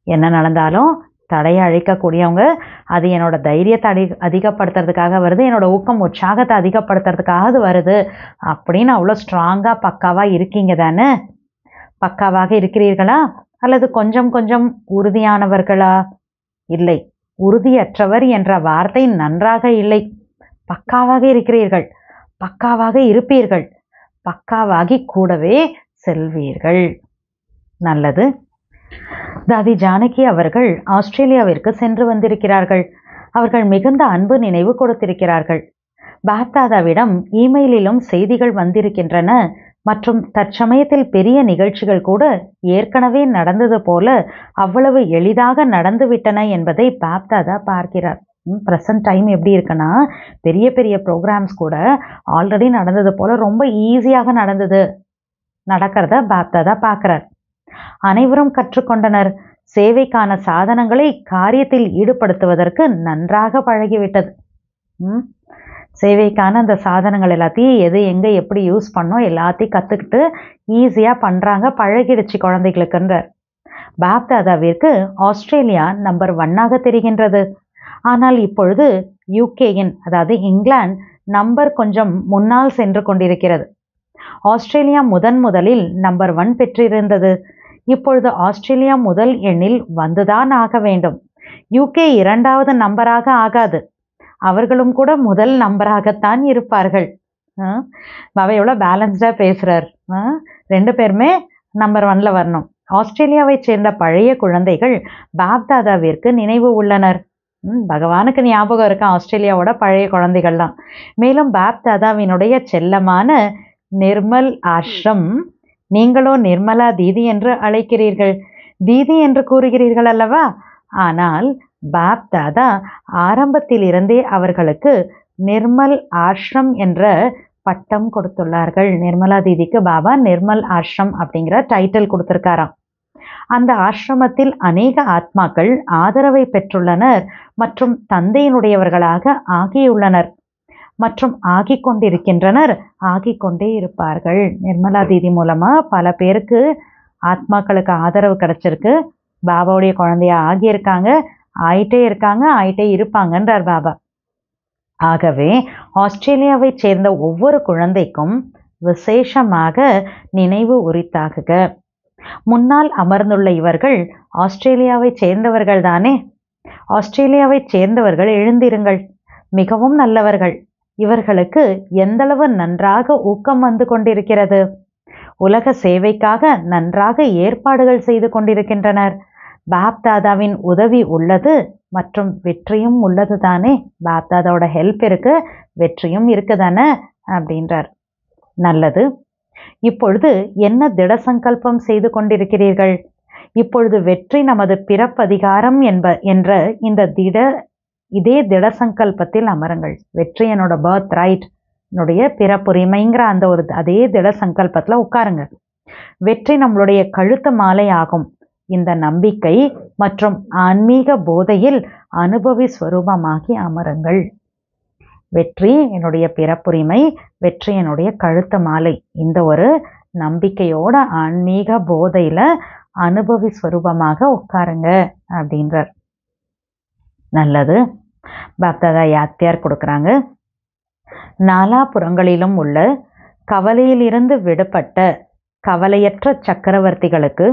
என்ன நடந்தாலும் தடையை அழிக்கக்கூடியவங்க, அது என்னோட தைரியத்தை அதிகப்படுத்துறதுக்காக வருது, என்னோட ஊக்கம் உற்சாகத்தை அதிகப்படுத்துறதுக்காக அது வருது அப்படின்னு அவ்வளோ ஸ்ட்ராங்காக பக்காவாக இருக்கீங்க தானே. பக்காவாக இருக்கிறீர்களா அல்லது கொஞ்சம் கொஞ்சம் உறுதியானவர்களா? இல்லை, உறுதியற்றவர் என்ற வார்த்தை நன்றாக இல்லை. பக்காவாக இருக்கிறீர்கள், பக்காவாக இருப்பீர்கள், பக்காவாகி கூடவே செல்வீர்கள். நல்லது. தாதி ஜானகி அவர்கள் ஆஸ்திரேலியாவிற்கு சென்று வந்திருக்கிறார்கள். அவர்கள் மிகுந்த அன்பு நினைவு கொடுத்திருக்கிறார்கள். பாப்தாதாவிடம் இமெயிலிலும் செய்திகள் வந்திருக்கின்றன மற்றும் தற்சமயத்தில் பெரிய நிகழ்ச்சிகள் கூட ஏற்கனவே நடந்தது போல அவ்வளவு எளிதாக நடந்துவிட்டன என்பதை பாப்தாதா பார்க்கிறார். ப்ரெசன்ட் டைம் எப்படி இருக்குன்னா, பெரிய பெரிய ப்ரோக்ராம்ஸ் கூட ஆல்ரெடி நடந்தது போல ரொம்ப ஈஸியாக நடக்கிறத பாப்தாதா பார்க்கிறார். அனைவரும் கற்றுக்கொண்டனர். சேவைக்கான சாதனங்களை காரியத்தில் ஈடுபடுத்துவதற்கு நன்றாக பழகிவிட்டது. சேவைக்கான அந்த சாதனங்கள் எல்லாத்தையும் எது எங்கே எப்படி யூஸ் பண்ணோம் எல்லாத்தையும் கற்றுக்கிட்டு ஈஸியாக பண்ணுறாங்க, பழகிடுச்சு குழந்தைகளுக்குன்றார். பாப்தாதாவிற்கு ஆஸ்திரேலியா நம்பர் 1ஆக தெரிகின்றது. ஆனால் இப்பொழுது யூகேயின், அதாவது இங்கிலாந்து நம்பர் கொஞ்சம் முன்னால் சென்று கொண்டிருக்கிறது. ஆஸ்திரேலியா முதலில் நம்பர் 1 பெற்றிருந்தது. இப்பொழுது ஆஸ்திரேலியா முதல் எண்ணில் வந்துதான் ஆக வேண்டும். யூகே 2வது நம்பராக ஆகாது, அவர்களும் கூட முதல் நம்பராகத்தான் இருப்பார்கள். பாபா எவ்வளோ பேலன்ஸ்டாக பேசுகிறார். 2 பேருமே நம்பர் 1ல் வரணும். ஆஸ்திரேலியாவை சேர்ந்த பழைய குழந்தைகள் பாப்தாதாவிற்கு நினைவு உள்ளனர். பகவானுக்கு ஞாபகம் இருக்க ஆஸ்திரேலியாவோட பழைய குழந்தைகள்லாம். மேலும் பாப்தாதாவினுடைய செல்லமான நிர்மல் ஆஷ்ரம், நீங்களோ நிர்மலா தீதி என்று அழைக்கிறீர்கள், தீதி என்று கூறுகிறீர்கள் அல்லவா? ஆனால் பாப்தாதா ஆரம்பத்தில் இருந்தே அவர்களுக்கு நிர்மல் ஆஷ்ரம் என்ற பட்டம் கொடுத்துள்ளார்கள். நிர்மலா தீதிக்கு பாபா நிர்மல் ஆஷ்ரம் அப்படிங்கிற டைட்டில் கொடுத்திருக்காராம். அந்த ஆசிரமத்தில் அநேக ஆத்மாக்கள் ஆதரவை பெற்றுள்ளனர் மற்றும் தந்தையினுடையவர்களாக ஆகியுள்ளனர் மற்றும் ஆகிக்கொண்டிருக்கின்றனர், ஆகிக்கொண்டே இருப்பார்கள். நிர்மலா தீதி மூலமா பல பேருக்கு ஆத்மாக்களுக்கு ஆதரவு கிடைச்சிருக்கு. பாபாவுடைய குழந்தையா ஆகியிருக்காங்க, ஆயிட்டே இருக்காங்க, ஆயிட்டே இருப்பாங்கன்றார் பாபா. ஆகவே ஆஸ்திரேலியாவை சேர்ந்த ஒவ்வொரு குழந்தைக்கும் விசேஷமாக நினைவு உரித்தாகுக. முன்னால் அமர்ந்துள்ள இவர்கள் ஆஸ்திரேலியாவை சேர்ந்தவர்கள் தானே. ஆஸ்திரேலியாவை சேர்ந்தவர்கள் எழுந்திருங்கள், மிகவும் நல்லவர்கள். இவர்களுக்கு எந்தளவு நன்றாக ஊக்கம் வந்து கொண்டிருக்கிறது. உலக சேவைக்காக நன்றாக ஏற்பாடுகள் செய்து கொண்டிருக்கின்றனர். பாப்தாதாவின் உதவி உள்ளது மற்றும் வெற்றியும் உள்ளது தானே. பாப்தாதாவோட ஹெல்ப் இருக்கு, வெற்றியும் இருக்குதானே அப்படின்றார். நல்லது. இப்பொழுது என்ன திட சங்கல்பம் செய்து கொண்டிருக்கிறீர்கள்? இப்பொழுது வெற்றி நமது பிறப்பதிகாரம் என்ற இதே திட சங்கல்பத்தில் அமருங்கள். வெற்றி என்னோட பர்த் ரைட், என்னுடைய பிறப்புரிமைங்கிற அந்த அதே திட சங்கல்பத்தில் உட்காருங்க. வெற்றி நம்மளுடைய கழுத்து மாலை ஆகும். இந்த நம்பிக்கை மற்றும் ஆன்மீக போதையில் அனுபவி ஸ்வரூபமாகி அமருங்கள். வெற்றி என்னுடைய பிறப்புரிமை, வெற்றி என்னுடைய கழுத்து மாலை, இந்த ஒரு நம்பிக்கையோட ஆன்மீக போதையில அனுபவி ஸ்வரூபமாக உட்காருங்க அப்படின்றார். நல்லது. பாப்தாதா யாத்தியார் கொடுக்குறாங்க. நாலாபுறங்களிலும் உள்ள கவலையிலிருந்து விடுபட்ட கவலையற்ற சக்கரவர்த்திகளுக்கு,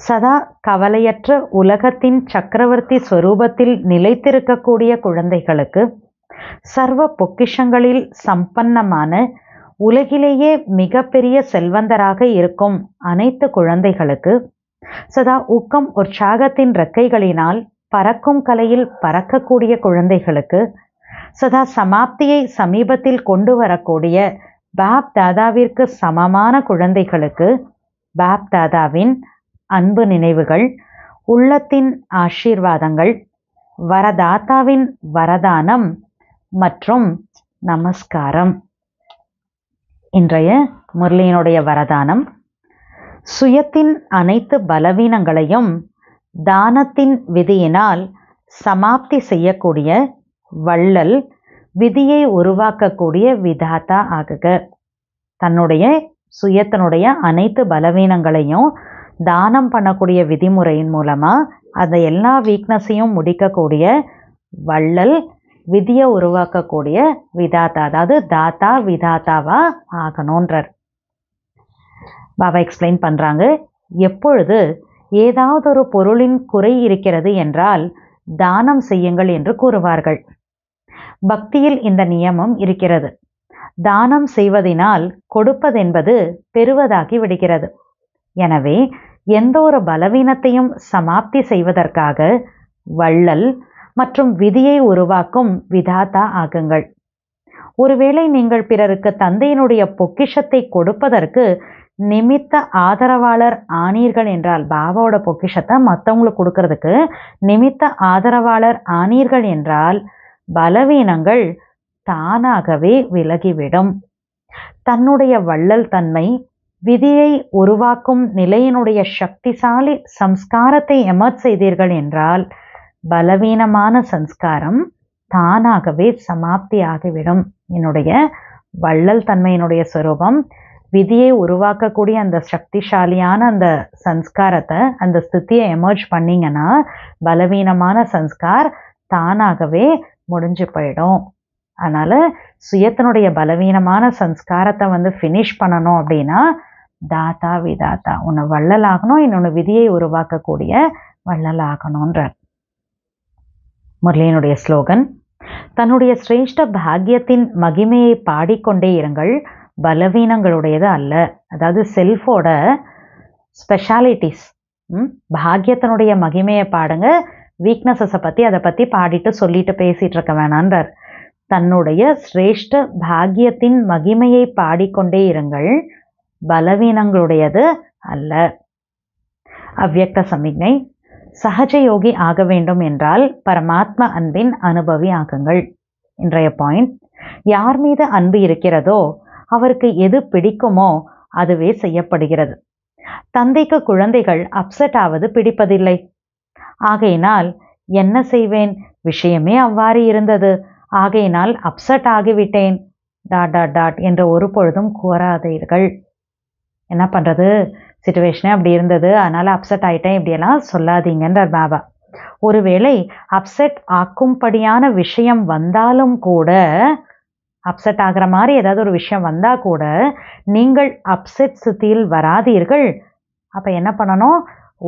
சதா கவலையற்ற உலகத்தின் சக்கரவர்த்தி ஸ்வரூபத்தில் நிலைத்திருக்கக்கூடிய குழந்தைகளுக்கு, சர்வ பொக்கிஷங்களில் சம்பன்னமான உலகிலேயே மிகப்பெரிய செல்வந்தராக இருக்கும் அனைத்து குழந்தைகளுக்கு, சதா ஊக்கம் உற்சாகத்தின் இறக்கைகளினால் பறக்கும் கலையில் பறக்கக்கூடிய குழந்தைகளுக்கு, சதா சமாப்தியை சமீபத்தில் கொண்டு வரக்கூடிய பாப் தாதாவிற்கு சமமான குழந்தைகளுக்கு பாப் தாதாவின் அன்பு நினைவுகள், உள்ளத்தின் ஆசீர்வாதங்கள், வரதாத்தாவின் வரதானம் மற்றும் நமஸ்காரம். இன்றைய முரளியினுடைய வரதானம்: சுயத்தின் அனைத்து பலவீனங்களையும் தானத்தின் விதியினால் சமாப்தி செய்யக்கூடிய வள்ளல், விதியை உருவாக்கக்கூடிய விதாத்தா ஆகுக. தன்னுடைய சுயத்தினுடைய அனைத்து பலவீனங்களையும் தானம் பண்ணக்கூடிய விதிமுறையின் மூலமா அந்த எல்லா வீக்னஸையும் முடிக்கக்கூடிய வள்ளல், விதியை உருவாக்கக்கூடிய விதாத்தா, அதாவது தாத்தா விதாத்தாவா ஆகணுன்றார். பாபா எக்ஸ்பிளைன் பண்றாங்க. எப்பொழுது ஏதாவது ஒரு பொருளின் குறை இருக்கிறது என்றால் தானம் செய்யுங்கள் என்று கூறுவார்கள். பக்தியில் இந்த நியமம் இருக்கிறது. தானம் செய்வதனால் கொடுப்பதென்பது பெறுவதாகி விடுகிறது. எனவே எந்த ஒரு பலவீனத்தையும் சமாப்தி செய்வதற்காக வள்ளல் மற்றும் விதியை உருவாக்கும் விதாத்தா ஆகுங்கள். ஒருவேளை நீங்கள் பிறருக்கு தந்தையினுடைய பொக்கிஷத்தை கொடுப்பதற்கு நிமித்த ஆதரவாளர் ஆனீர்கள் என்றால், பாபாவோட பொக்கிஷத்தை மற்றவங்களுக்கு கொடுக்கறதுக்கு நிமித்த ஆதரவாளர் ஆனீர்கள் என்றால் பலவீனங்கள் தானாகவே விலகிவிடும். தன்னுடைய வள்ளல் தன்மை, விதியை உருவாக்கும் நிலையினுடைய சக்திசாலி சம்ஸ்காரத்தை எமர்ஜ் செய்தீர்கள் என்றால் பலவீனமான சம்ஸ்காரம் தானாகவே சமாப்தி ஆகிவிடும். என்னுடைய வள்ளல் தன்மையினுடைய ஸ்வரூபம், விதியை உருவாக்கக்கூடிய அந்த சக்திசாலியான அந்த சம்ஸ்காரத்தை, அந்த ஸ்திதியை எமர்ஜ் பண்ணிங்கன்னா பலவீனமான சம்ஸ்கார் தானாகவே முடிஞ்சு போயிடும். அதனால் சுயத்தினுடைய பலவீனமான சம்ஸ்காரத்தை ஃபினிஷ் பண்ணணும் அப்படின்னா தாத்தா விதாத்தா, ஒன்று வள்ளல் ஆகணும், இன்னொன்று விதியை உருவாக்கக்கூடிய வள்ளல் ஆகணுன்றார். முரளியினுடைய ஸ்லோகன்: தன்னுடைய சிரேஷ்ட பாக்கியத்தின் மகிமையை பாடிக்கொண்டே இருங்கள், பலவீனங்களுடையது அல்ல. அதாவது செல்ஃபோட ஸ்பெஷாலிட்டிஸ், பாக்கியத்தினுடைய மகிமையை பாடுங்க, வீக்னஸஸை பற்றி அதை பற்றி பாடிட்டு சொல்லிட்டு பேசிகிட்டு இருக்க வேணான்றார். தன்னுடைய சிரேஷ்ட பாக்கியத்தின் மகிமையை பாடிக்கொண்டே இருங்கள், பலவீனங்களுடையது அல்ல. அவ்யக்த சமிக்ஞை: சகஜயோகி ஆக வேண்டும் என்றால் பரமாத்மா அன்பின் அனுபவி ஆகுங்கள். இன்றைய பாயிண்ட்: யார் மீது அன்பு இருக்கிறதோ அவருக்கு எது பிடிக்குமோ அதுவே செய்யப்படுகிறது. தந்தைக்கு குழந்தைகள் அப்செட் ஆவது பிடிப்பதில்லை. ஆகையினால் என்ன செய்வேன், விஷயமே அவ்வாறு இருந்தது, ஆகையினால் அப்செட் ஆகிவிட்டேன் ... என்ற ஒரு பொழுதும் கூறாதீர்கள். என்ன பண்ணுறது, சிச்சுவேஷனே அப்படி இருந்தது, அதனால் அப்செட் ஆகிட்டேன், இப்படியெல்லாம் சொல்லாதீங்கன்றார் பாபா. ஒருவேளை அப்செட் ஆக்கும்படியான விஷயம் வந்தாலும் கூட, அப்செட் ஆகிற மாதிரி ஏதாவது ஒரு விஷயம் வந்தால் கூட நீங்கள் அப்செட் ஸ்திதியில் வராதீர்கள். அப்போ என்ன பண்ணணும்,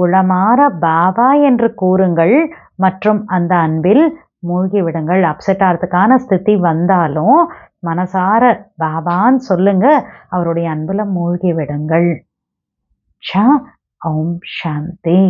உளமாற பாபா என்று கூறுங்கள் மற்றும் அந்த அன்பில் மூழ்கி விடுங்கள். அப்செட் ஆகிறதுக்கான ஸ்திதி வந்தாலும் மனசார பாபான்னு சொல்லுங்க, அவருடைய அன்புல மூழ்கி விடுங்கள். ஓம் சாந்தி.